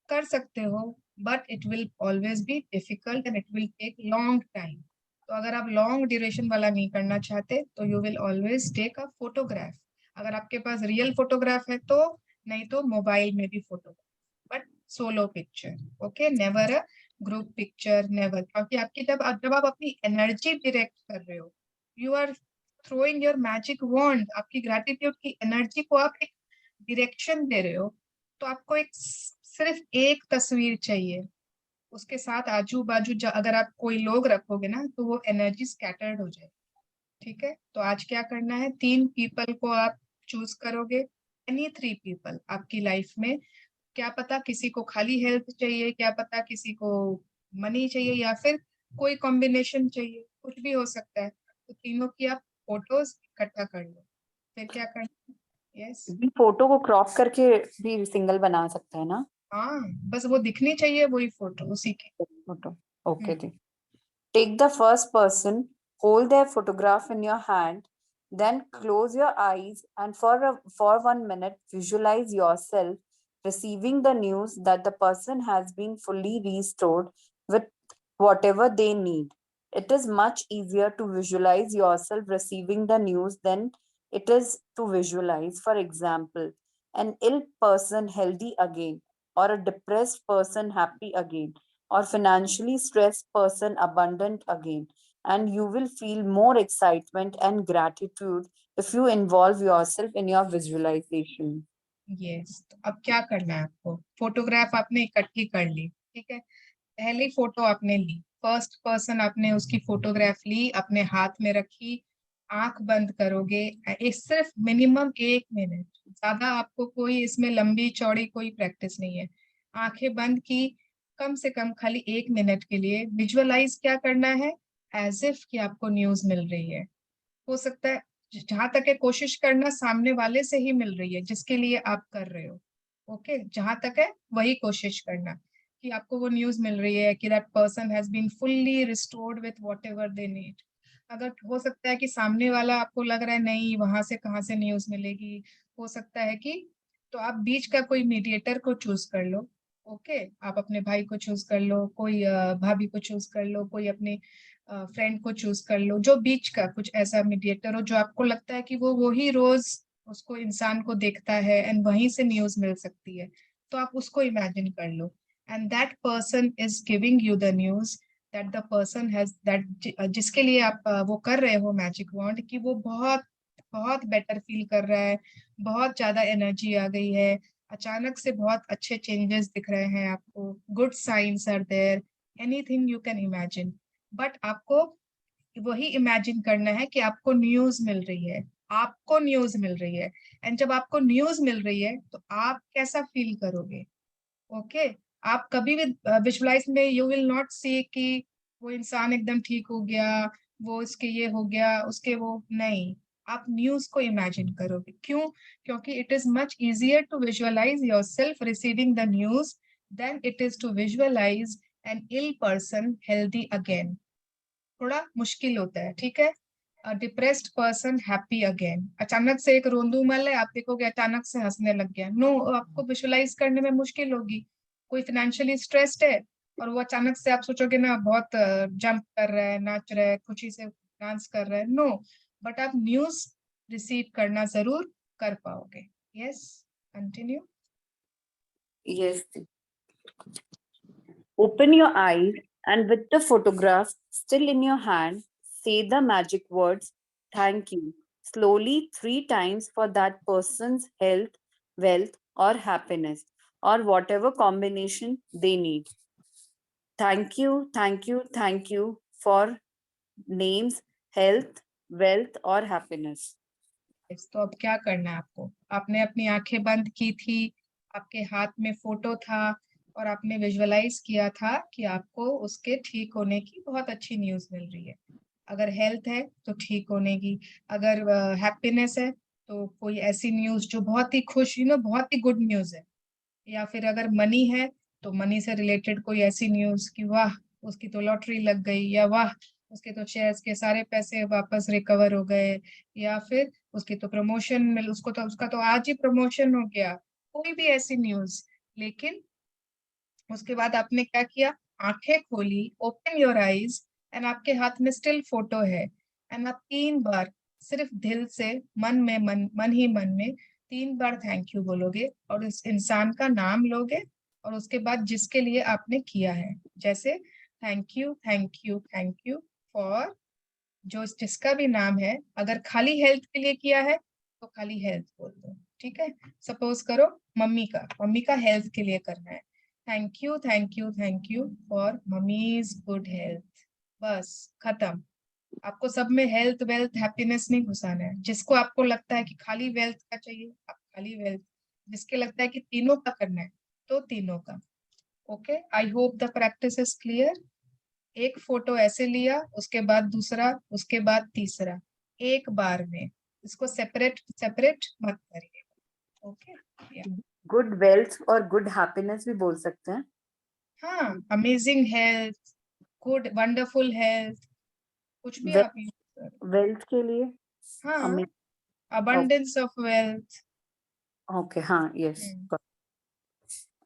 कर सकते हो, but it will always be difficult and it will take long time. तो अगर आप लॉन्ग ड्यूरेशन वाला नहीं करना चाहते तो you will always take a photograph. अगर आपके पास रियल फोटोग्राफ है तो, नहीं तो मोबाइल में भी photograph, but solo picture. Okay, never a group picture, never. क्योंकि आपकी जब आप अपनी एनर्जी डायरेक्ट कर रहे हो, you are throwing your magic wand, आपकी ग्रैटिट्यूड की एनर्जी को आप एक डायरेक्शन दे रहे हो। तो आपको एक सिर्फ एक तस्वीर चाहिए, उसके साथ आजू बाजू अगर आप कोई लोग रखोगे ना तो वो एनर्जी स्कैटर्ड हो जाएगी। ठीक है, तो आज क्या करना है, 3 पीपल को आप चूज करोगे, एनी 3 पीपल आपकी लाइफ में। क्या पता किसी को खाली हेल्थ चाहिए, क्या पता किसी को मनी चाहिए, या फिर कोई कॉम्बिनेशन चाहिए, कुछ भी हो सकता है। तो तीनों की आप फोटोज इकट्ठा कर लो, फिर क्या करना है? यस, फोटो को क्रॉप करके भी सिंगल बना सकते हैं ना? हाँ, बस वो दिखनी चाहिए वही फोटो, उसी की फोटो। Okay, जी. Take the first person, hold their photograph in your hand, Then close your eyes and for 1 minute visualize yourself receiving the news that the person has been fully restored with whatever they need. It is much easier to visualize yourself receiving the news than it is to visualize, for example, an ill person healthy again, or a depressed person happy again, or financially stressed person abundant again. And you will feel more excitement and gratitude if you involve yourself in your visualization. Yes, तो अब क्या करना है आपको? फोटोग्राफ आपने इकट्ठी कर ली, ठीक है? पहली फोटो आपने ली, फर्स्ट पर्सन आपने उसकी फोटोग्राफ ली, अपने हाथ में रखी, आंख बंद करोगे, सिर्फ मिनिमम 1 मिनट, ज्यादा आपको कोई इसमें लंबी चौड़ी कोई प्रैक्टिस नहीं है। आंखें बंद की, कम से कम खाली 1 मिनट के लिए विजुअलाइज क्या करना है, एज इफ कि आपको न्यूज मिल रही है। हो सकता है जहां तक है कोशिश करना सामने वाले से ही मिल रही है जिसके लिए आप कर रहे हो। ओके, जहां तक है वही कोशिश करना कि आपको वो न्यूज मिल रही है कि that person has been fully restored with whatever they need. अगर हो सकता है कि सामने वाला आपको लग रहा है नहीं वहां से कहाँ से न्यूज मिलेगी, हो सकता है कि तो आप बीच का कोई मीडिएटर को चूज कर लो। ओके, आप अपने भाई को चूज कर लो, कोई भाभी को चूज कर लो, कोई अपने फ्रेंड को चूज कर लो, जो बीच का कुछ ऐसा मीडिएटर हो जो आपको लगता है कि वो ही रोज उसको इंसान को देखता है एंड वहीं से न्यूज मिल सकती है, तो आप उसको इमेजिन कर लो and that person is giving you the news that the person has that, जिसके लिए आप वो कर रहे हो मैजिक वॉन्ड, कि वो बहुत बहुत बेटर फील कर रहा है, बहुत ज्यादा एनर्जी आ गई है, अचानक से बहुत अच्छे चेंजेस दिख रहे हैं आपको, good signs are there, anything you can imagine. But आपको वही इमेजिन करना है कि आपको न्यूज मिल रही है, आपको न्यूज मिल रही है, एंड जब आपको न्यूज मिल रही है तो आप कैसा फील करोगे? ओके, आप कभी भी विजुअलाइज में यू विल नॉट सी कि वो इंसान एकदम ठीक हो गया, वो इसके ये हो गया, उसके वो नहीं, आप न्यूज को इमेजिन करोगे। क्यों? क्योंकि it is much easier to visualise yourself receiving the news than it is to visualise an ill person healthy again. थोड़ा मुश्किल होता है, ठीक है? डिप्रेस्ड पर्सन हैप्पी अगेन, अचानक से एक रोंदूमल है, आप देखोगे अचानक से हंसने लग गया, नो, आपको विजुअलाइज करने में मुश्किल होगी। कोई फाइनेंशियली स्ट्रेस्ड है और वो अचानक से आप सोचोगे ना बहुत जंप कर रहा है, नाच रहा है, खुशी से डांस कर रहा है, नो, बट आप न्यूज रिसीव करना जरूर कर पाओगे। Yes, continue. Yes. Open your eyes and with the photograph still in your hand, say the magic words, thank you, slowly 3 times for that person's health, wealth, or happiness, or whatever combination they need. Thank you, thank you, thank you for names, health, wealth, or happiness. तो अब क्या करना है आपको? आपने अपनी आंखें बंद की थी, आपके हाथ में फोटो था और आपने विजुअलाइज किया था कि आपको उसके ठीक होने की बहुत अच्छी न्यूज मिल रही है। अगर हेल्थ है तो ठीक होने की, अगर हैप्पीनेस है तो कोई ऐसी न्यूज जो बहुत ही खुश, बहुत ही गुड न्यूज है, या फिर अगर मनी है तो मनी से रिलेटेड कोई ऐसी न्यूज कि वाह उसकी तो लॉटरी लग गई, या वाह उसके तो शेयर्स के सारे पैसे वापस रिकवर हो गए, या फिर उसकी तो प्रमोशन मिल, उसका तो आज ही प्रमोशन हो गया, कोई भी ऐसी न्यूज। लेकिन उसके बाद आपने क्या किया? आंखें खोली, ओपन योर आईज, एंड आपके हाथ में स्टिल फोटो है, एंड आप 3 बार सिर्फ दिल से मन ही मन में 3 बार थैंक यू बोलोगे और उस इंसान का नाम लोगे और उसके बाद जिसके लिए आपने किया है, जैसे thank you thank you thank you for, जो जिसका भी नाम है, अगर खाली हेल्थ के लिए किया है तो खाली हेल्थ बोल दो, ठीक है? सपोज करो मम्मी का हेल्थ के लिए करना है, thank you thank you thank you for mummies good health, बस खत्म। आपको सब में हेल्थ वेल्थ हैप्पीनेस नहीं घुसाना है। जिसको आपको लगता है कि खाली वेल्थ का चाहिए, आप खाली वेल्थ, जिसके लगता है कि तीनों का करना है तो तीनों का। Okay, I hope the practice is clear. एक फोटो ऐसे लिया, उसके बाद दूसरा, उसके बाद तीसरा, एक बार में, इसको सेपरेट सेपरेट मत करिए। ओके, गुड वेल्थ और गुड हैप्पीनेस भी बोल सकते हैं। हाँ, amazing health, good wonderful health, कुछ भी आप यूज करो। वेल्थ के लिए हाँ, Ami- abundance of wealth. Okay, हाँ, yes. Hmm. got it.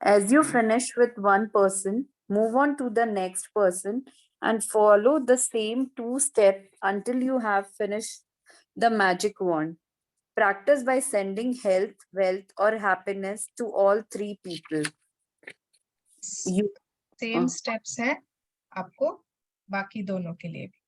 As you finish with one person, move on to the next person and follow the same 2 steps until you have finished the magic wand. Practice by sending health, wealth, or happiness to all 3 people. You, Same steps है आपको बाकी दोनों के लिए भी.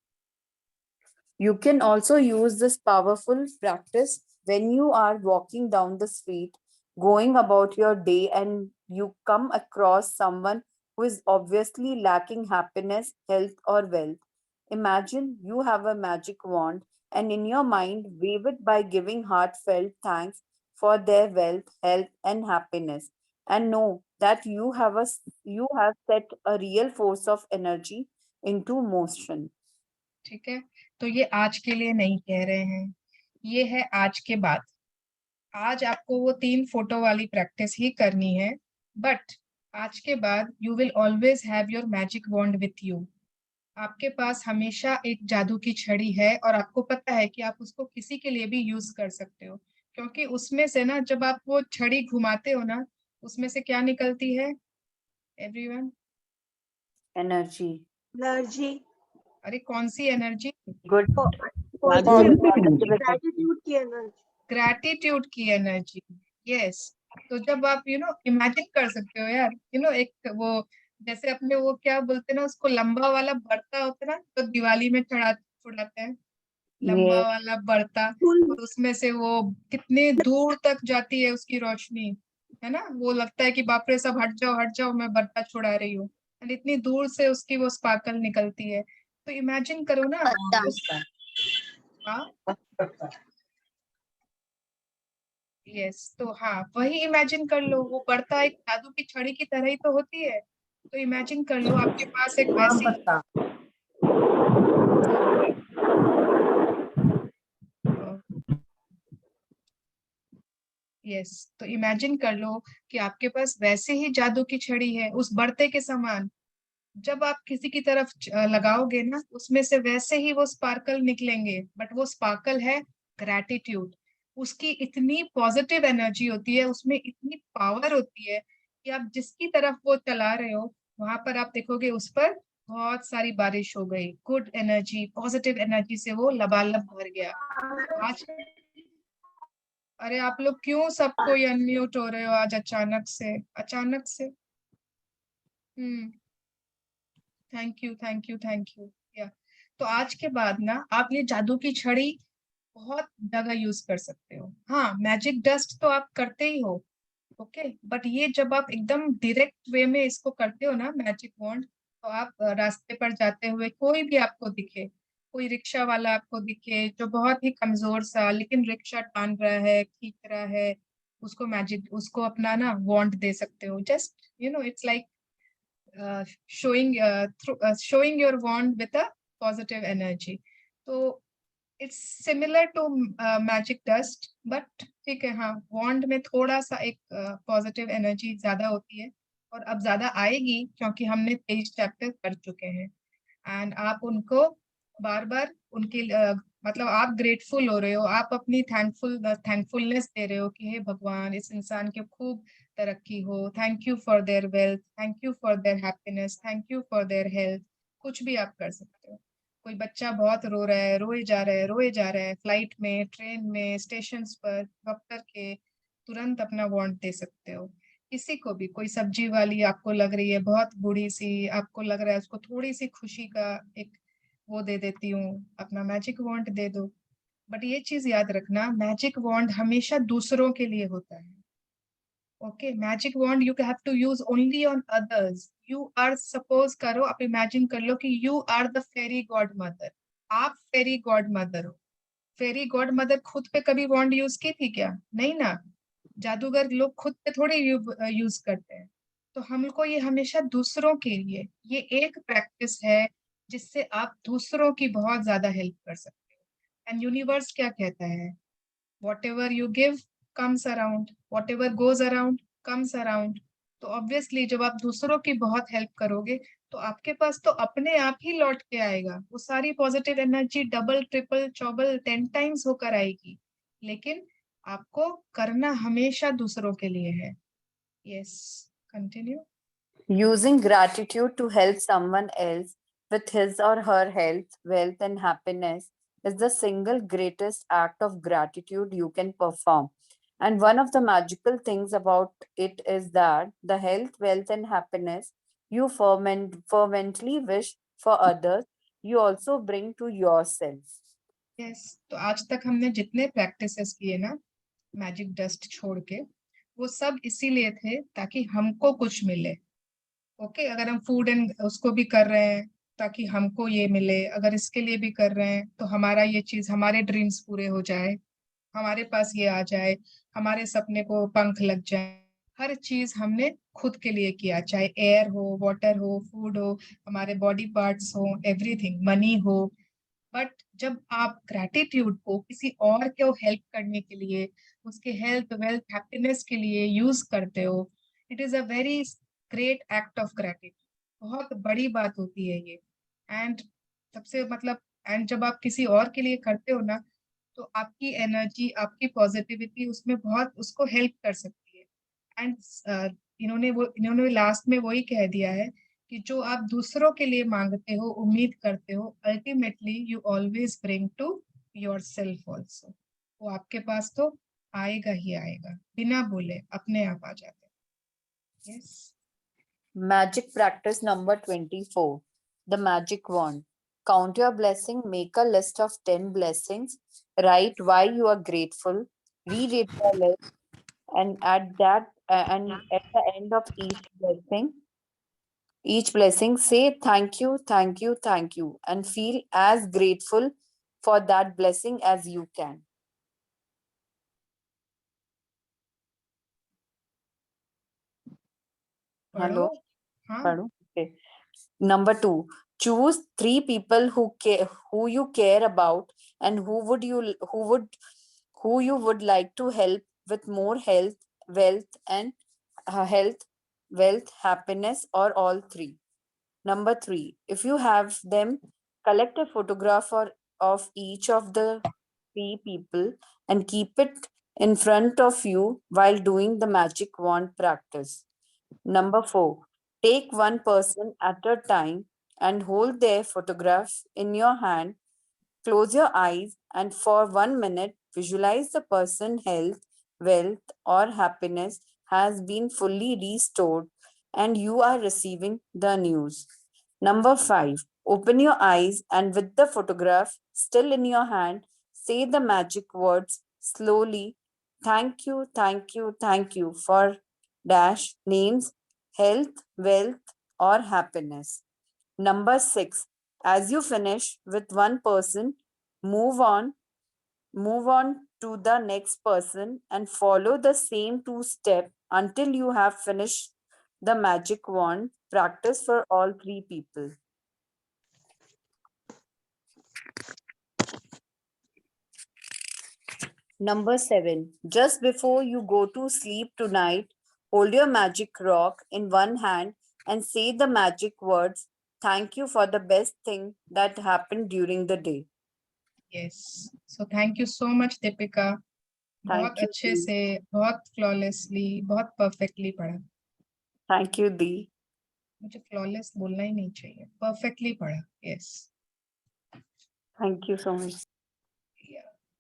you can also use this powerful practice when you are walking down the street, going about your day, and you come across someone who is obviously lacking happiness, health, or wealth. Imagine you have a magic wand and in your mind wave it by giving heartfelt thanks for their wealth, health, and happiness. And know that you have set a real force of energy into motion. ठीक है, तो ये आज के लिए नहीं कह रहे हैं, ये है आज के बाद. आज आपको वो 3 फोटो वाली प्रैक्टिस ही करनी है, बट आज के बाद you will always have your magic wand with you. आपके पास हमेशा एक जादू की छड़ी है और आपको पता है कि आप उसको किसी के लिए भी यूज कर सकते हो, क्योंकि उसमें से ना जब आप वो छड़ी घुमाते हो ना, उसमें से क्या निकलती है एवरीवन? Energy. एनर्जी, अरे कौन सी एनर्जी? Good. ग्रैटिट्यूड की एनर्जी. ग्रैटिट्यूड की एनर्जी. यस. तो जब आप इमेजिन कर सकते हो यार, एक वो जैसे अपने वो क्या बोलते हैं ना, उसको लंबा वाला बर्ता होता है ना, तो दिवाली में उड़ाते हैं लंबा Yeah. वाला बर्ता, और उसमें से वो कितने दूर तक जाती है उसकी रोशनी, है ना? वो लगता है कि बाप रे सब हट जाओ मैं बर्ता छुड़ा रही हूँ, और इतनी दूर से उसकी वो स्पार्कल निकलती है. तो इमेजिन करो ना यस. तो हाँ, वही इमेजिन कर लो, वो बर्ता एक जादू की छड़ी की तरह ही तो होती है. तो इमेजिन कर लो आपके पास एक वैसी यस. तो इमेजिन कर लो कि आपके पास वैसे ही जादू की छड़ी है उस बर्ते के समान. जब आप किसी की तरफ लगाओगे ना, उसमें से वैसे ही वो स्पार्कल निकलेंगे, बट वो स्पार्कल है ग्रैटिट्यूड. उसकी इतनी पॉजिटिव एनर्जी होती है, उसमें इतनी पावर होती है कि आप जिसकी तरफ वो चला रहे हो, वहां पर आप देखोगे उस पर बहुत सारी बारिश हो गई. गुड एनर्जी, पॉजिटिव एनर्जी से वो लबालब भर गया. आज अरे आप लोग क्यों सबको अनम्यूट हो रहे हो आज अचानक से? Thank you. या तो आज के बाद ना आप ये जादू की छड़ी बहुत जगह यूज कर सकते हो. हाँ, मैजिक डस्ट तो आप करते ही हो, ओके, बट ये जब आप एकदम डायरेक्ट वे में इसको करते हो ना मैजिक वॉन्ड, तो आप रास्ते पर जाते हुए कोई भी आपको दिखे, कोई रिक्शा वाला आपको दिखे जो बहुत ही कमजोर सा लेकिन रिक्शा टान रहा है, खींच रहा है, उसको अपना ना वॉन्ड दे सकते हो. Just it's like showing your wand with a positive energy. तो it's similar to magic dust, but ठीक है. हाँ, wand में थोड़ा सा एक positive energy ज्यादा होती है, और अब ज्यादा आएगी क्योंकि हमने 23 चैप्टर कर चुके हैं. एंड आप उनको बार बार उनके मतलब आप ग्रेटफुल हो रहे हो, आप अपनी थैंकफुलनेस दे रहे हो कि हे भगवान, इस इंसान के खूब तरक्की हो, thank you for their wealth, thank you for their happiness, thank you for their health. कुछ भी आप कर सकते हो. कोई बच्चा बहुत रो रहा है, रोए जा रहा है, फ्लाइट में, ट्रेन में, स्टेशन पर, डॉक्टर के तुरंत अपना वॉन्ट दे सकते हो. किसी को भी, कोई सब्जी वाली आपको लग रही है बहुत बूढ़ी सी, आपको लग रहा है उसको थोड़ी सी खुशी का एक वो दे देती हूँ, अपना मैजिक वॉन्ड दे दो. बट ये चीज याद रखना, मैजिक वॉन्ड हमेशा दूसरों के लिए होता है. Okay, magic wand you have to use only on others. You are suppose करो, आप इमेजिन कर लो कि you are the fairy godmother. आप फेरी गॉड मदर हो. फेरी गॉड मदर खुद पे कभी वॉन्ड यूज की थी क्या? नहीं ना. जादूगर लोग खुद पे थोड़े यूज करते हैं. तो हमको ये हमेशा दूसरों के लिए, ये एक प्रैक्टिस है जिससे आप दूसरों की बहुत ज्यादा हेल्प कर सकते हो. एंड यूनिवर्स क्या कहता है? What ever you give comes around, what ever goes around comes around. तो तो ऑब्वियसली जब आप दूसरों की बहुत हेल्प करोगे तो आपके पास तो अपने आप ही लौट के आएगा, वो सारी पॉजिटिव एनर्जी डबल ट्रिपल चौबल 10 टाइम्स होकर आएगी। लेकिन आपको करना हमेशा दूसरों के लिए है। Yes, continue. Using gratitude to help someone else with his or her health, wealth, and happiness is the single greatest act of gratitude you can perform. And one of the magical things about it is that the health, wealth, and happiness you fervently wish for others, you also bring to yourself. Yes, तो आज तक हमने जितने प्रैक्टिसेस किए ना मैजिक डस्ट छोड़ के, वो सब इसीलिए थे ताकि हमको कुछ मिले। ओके, अगर हम फूड एंड उसको भी कर रहे हैं ताकि हमको ये मिले, अगर इसके लिए भी कर रहे हैं तो हमारा ये चीज, हमारे ड्रीम्स पूरे हो जाए, हमारे पास ये आ जाए, हमारे सपने को पंख लग जाए। हर चीज हमने खुद के लिए किया, चाहे एयर हो, वाटर हो, फूड हो, हमारे बॉडी पार्ट्स हो, एवरीथिंग, मनी हो। बट जब आप ग्रैटिट्यूड को किसी और को हेल्प करने के लिए, उसके हेल्थ, वेल्थ, हैप्पीनेस के लिए यूज करते हो, it is a very great act of gratitude. बहुत बड़ी बात होती है ये। एंड सबसे मतलब, एंड जब आप किसी और के लिए करते हो ना, तो आपकी एनर्जी, आपकी पॉजिटिविटी उसमें बहुत उसको हेल्प कर सकती है। एंड इन्होंने लास्ट में वही कह दिया है कि जो आप दूसरों के लिए मांगते हो, उम्मीद करते हो, ultimately you always bring to yourself also. वो आपके पास तो आएगा ही आएगा, बिना बोले अपने आप आ जाते हैं। Yes. Magic practice number 24. The magic wand. Count your blessing, make a list of 10 blessings, write why you are grateful, read it your list, and at the end of each blessing, say thank you, thank you, thank you, and feel as grateful for that blessing as you can. Hello. हाँ, Pardon? Okay. Number 2, choose 3 people who you care about and who you would like to help with more wealth and health, wealth, happiness, or all 3. Number 3, if you have them, collect a photograph of each of the 3 people and keep it in front of you while doing the magic wand practice. Number 4, take one person at a time and hold their photograph in your hand. Close your eyes and for 1 minute visualize the person's health, wealth, or happiness has been fully restored and you are receiving the news. Number 5, open your eyes and with the photograph still in your hand, say the magic words slowly. Thank you, thank you, thank you for dash names, health, wealth, or happiness. Number 6, as you finish with one person, move on to the next person and follow the same 2 steps until you have finished the magic wand practice for all 3 people. Number 7, just before you go to sleep tonight, hold your magic rock in one hand and say the magic words, thank you for the best thing that happened during the day. Yes. So thank you so much Deepika, बहुत Thank you, अच्छे Dee. से, बहुत फ्लॉलेसली, बहुत परफेक्टली पढ़ा। Thank you, Dee. मुझे फ्लॉलेस बोलना ही नहीं चाहिए, परफेक्टली पढ़ा। Yes. Thank you so much.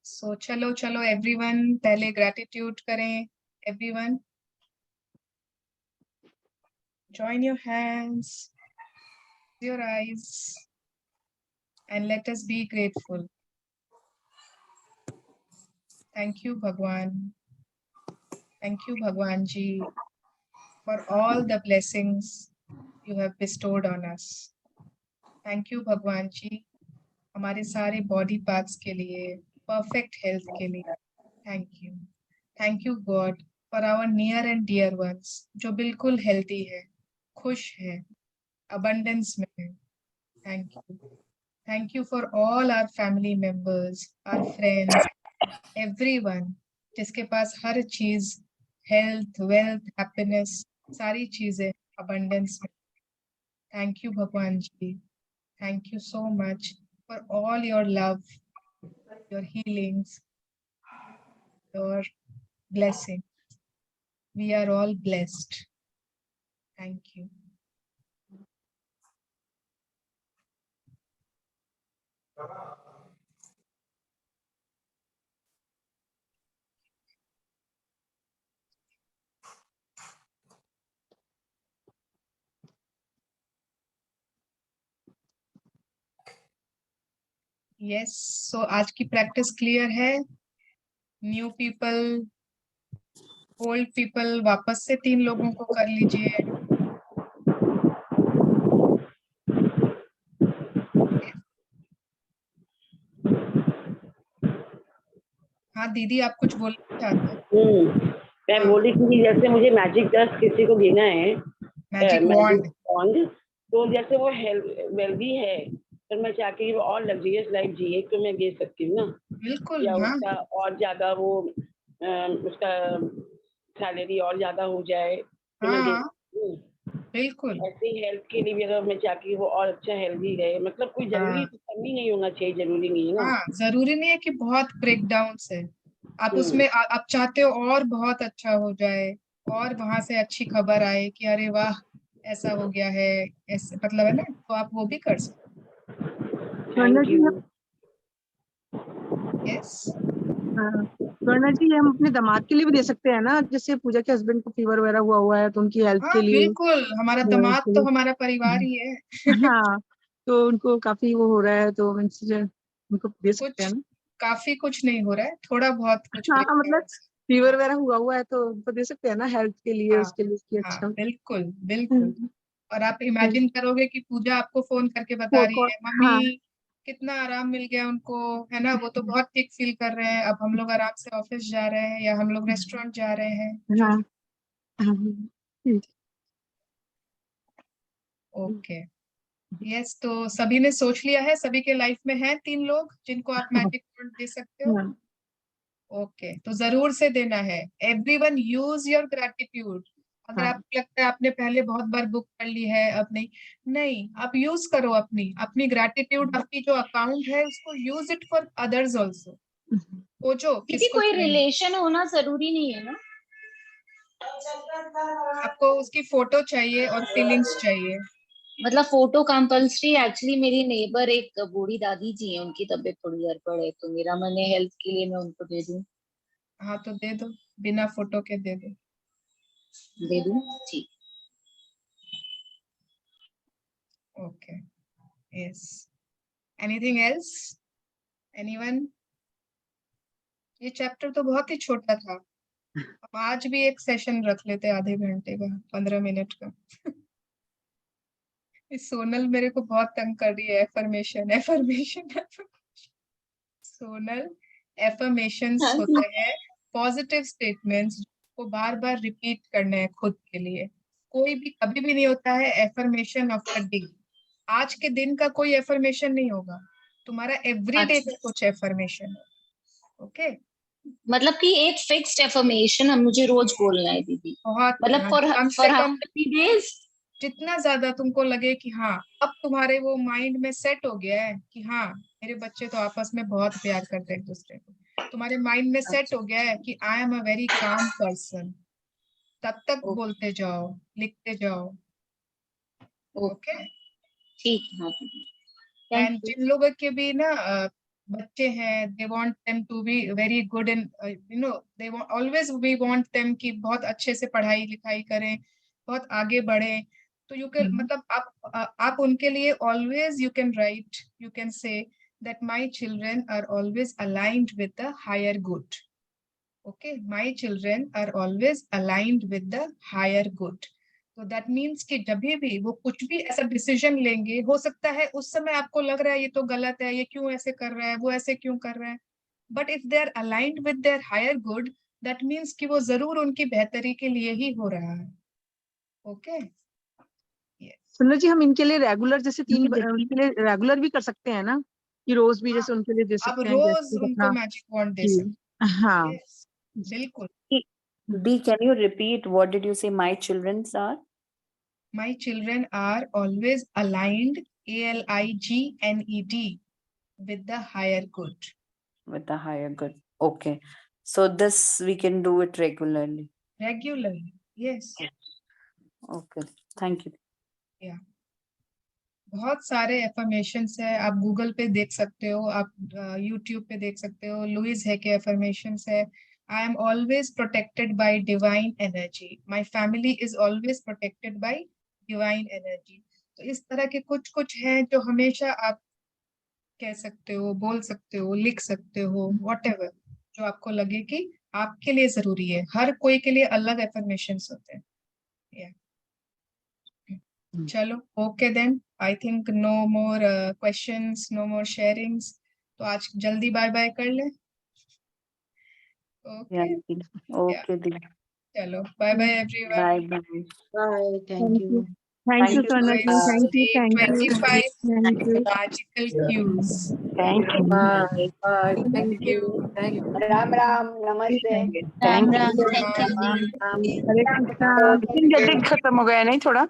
सो चलो चलो एवरीवन, पहले ग्रैटिट्यूड करें। Everyone join your hands, your eyes, and let us be grateful. Thank you, Bhagwan. Thank you, Bhagwan Ji, for all the blessings you have bestowed on us. Thank you, Bhagwan Ji, हमारे सारे body parts के लिए, perfect health के लिए। Thank you. Thank you, God, for our near and dear ones, जो बिल्कुल healthy है, खुश है, abundance में है। Thank you. Thank you for all our family members, our friends, everyone जिसके पास हर चीज, health, wealth, happiness सारी चीजें अबंडेंस में। थैंक यू भगवान ji, thank you so much for all your love, your healings, your blessing. We are all blessed. Thank you. Yes, so आज की प्रैक्टिस क्लियर है। न्यू पीपल, ओल्ड पीपल, वापस से 3 लोगों को कर लीजिए। हाँ दीदी, आप कुछ बोलना चाहते हैं? मैं बोली कि जैसे मुझे मैजिक डस्ट किसी को देना है, मैजिक वॉन्ड, वॉन्ड, तो जैसे वो वेल्दी है, तो मैं चाहती हूँ और लग्जरियस लाइफ जिए, तो मैं दे सकती हूँ ना? बिल्कुल। या हाँ उसका और ज्यादा वो उसका सैलरी और ज्यादा हो जाए, तो मैं दे हाँ सकती हूँ। बिल्कुल। ऐसे हेल्थ के लिए भी अगर मैं चाहती हूँ वो और अच्छा हेल्दी रहे, मतलब कोई जरूरी हाँ कमी नहीं होना चाहिए, जरूरी नहीं है ना। हाँ, जरूरी नहीं है कि बहुत ब्रेकडाउन से आप हम्म। उसमें आप चाहते हो और बहुत अच्छा हो जाए, और वहां से अच्छी खबर आए कि अरे वाह ऐसा हो गया है, ऐसे मतलब है ना, तो आप वो भी कर सकते। Thank ji you. यस, स्वर्ण जी, हम अपने दामाद के लिए भी दे सकते हैं ना, जैसे पूजा के हस्बैंड को फीवर वगैरह हुआ है तो उनकी हेल्थ के हाँ लिए। बिल्कुल, हमारा दामाद के तो लिए। हमारा परिवार ही है। हाँ, तो उनको काफी वो हो रहा है, तो उनको दे सकते हैं कुछ ना। काफी कुछ नहीं हो रहा है, थोड़ा बहुत कुछ हाँ, मतलब breakdowns। फीवर वगैरह हुआ है तो उनको दे सकते हैं ना, हेल्थ के लिए, हाँ उसके लिए कि हाँ अच्छा। बिल्कुल बिल्कुल। और आप इमेजिन करोगे कि पूजा आपको फोन करके बता वो रही कौन? है, हाँ मम्मी कितना आराम मिल गया उनको, है ना, वो तो बहुत ठीक फील कर रहे हैं, अब हम लोग आराम से ऑफिस जा रहे हैं या हम लोग रेस्टोरेंट जा रहे हैं, जो हाँ भी। हाँ। ओके, यस, तो सभी ने सोच लिया है, सभी के लाइफ में है 3 लोग जिनको आप मैजिक वर्ड दे सकते हो। हाँ। ओके, तो जरूर से देना है। Everyone use your gratitude. अगर हाँ। आपको लगता है आपने पहले बहुत बार बुक कर ली है, अब नहीं, नहीं, आप यूज करो अपनी अपनी ग्रैटिट्यूड, आपकी जो अकाउंट है उसको use it for others also. सोचो दीदी किसको कोई चाहिए। रिलेशन होना जरूरी नहीं है ना? आपको उसकी फोटो चाहिए और फीलिंग्स चाहिए। मतलब फोटो कंपल्सरी? एक्चुअली मेरी नेबर एक बूढ़ी दादी जी है, उनकी तबीयत थोड़ी गड़बड़ है, तो मेरा मन है हेल्थ के लिए मैं उनको दे दूं। हाँ तो दे दो, बिना फोटो के दे दो। दे दूं? ठीक। Okay, yes, anything else, anyone? ये चैप्टर तो बहुत ही छोटा था, अब आज भी एक सेशन रख लेते, आधे घंटे का, 15 मिनट का। इस सोनल मेरे को बहुत तंग कर रही है, एफर्मेशन एफर्मेशन। सोनल, एफर्मेशंस होते हैं पॉजिटिव स्टेटमेंट्स को बार बार रिपीट करने हैं खुद के लिए। कोई भी कभी भी नहीं होता है एफर्मेशन ऑफ द डे। आज के दिन का कोई एफर्मेशन नहीं होगा, तुम्हारा एवरीडे का कुछ एफर्मेशन है। ओके, मतलब कि एक फिक्स्ड एफर्मेशन हम मुझे रोज बोलना है दीदी? बहुत मतलब कम फॉर से हाउ कम मेनी डेज? जितना ज्यादा तुमको लगे कि हाँ अब तुम्हारे वो माइंड में सेट हो गया है कि हाँ मेरे बच्चे तो आपस में बहुत प्यार करते हैं एक दूसरे को, तुम्हारे माइंड में सेट हो गया है कि I am a very calm person, तब तक बोलते जाओ, लिखते जाओ। ओके, ठीक है दीदी, एंड थैंक यू। जिन लोगों के भी ना बच्चे हैं, they want them to be very good in, you know, they always we want them कि बहुत अच्छे से पढ़ाई लिखाई करें, बहुत आगे बढ़े। तो यू कैन, मतलब आप उनके लिए always you can write, you can say that my children are always aligned with the higher good. Okay, my children are always aligned with the higher good. तो दैट मीन्स कि जब भी वो कुछ भी ऐसा डिसीजन लेंगे, हो सकता है उस समय आपको लग रहा है ये तो गलत है, ये क्यों ऐसे कर रहा है, वो ऐसे क्यों कर रहा है, but if they are aligned with their higher good, that means कि वो जरूर उनकी बेहतरी के लिए ही हो रहा है। ओके, सुंदर जी, हम इनके लिए रेगुलर जैसे उनके लिए रेगुलर भी कर सकते हैं ना, कि रोज भी जैसे उनके लिए दे आप सकते हैं रोज जैसे उनको अपना। मैजिक वॉन्ड दे जी सकते हाँ। हैं। बिल्कुल। B, can you repeat what did you say my children's are? My children are always aligned, ALIGNED, with the higher good. With the higher good. Okay. So this we can do it regularly. Regularly, yes. Okay. Thank you. Yeah. बहुत सारे एफर्मेशंस है, आप गूगल पे देख सकते हो, आप यूट्यूब पे देख सकते हो, लुइस है के एफर्मेशंस है. I am always protected by divine energy. My family is always protected by divine energy. तो इस तरह के कुछ कुछ हैं जो हमेशा आप कह सकते हो, बोल सकते हो, लिख सकते हो, whatever जो आपको लगे कि आपके लिए जरूरी है. हर कोई के लिए अलग एफर्मेशंस होते हैं. Yeah. चलो, okay then. I think no more questions, no more sharings. तो आज जल्दी बाय बाय कर ले. Okay, Yeah. Okay. Dear. चलो, bye bye everyone. Bye bye. Bye. Thank you. Thank you, Thank you, Swarna ji. Swarna. Thank you. Thank you. 25 Thank you. magical cues. Thank you. Bye. Bye. Thank you. Thank you. Ram Ram. Namaste. Ram Thank राम, you. थैंक यू जी. Hare Krishna. लेकिन जल्दी खत्म हो गया नहीं थोड़ा?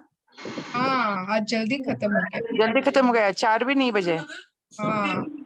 हाँ, आज जल्दी खत्म हो गया. जल्दी खत्म हो गया, 4 भी नहीं बजे. हाँ.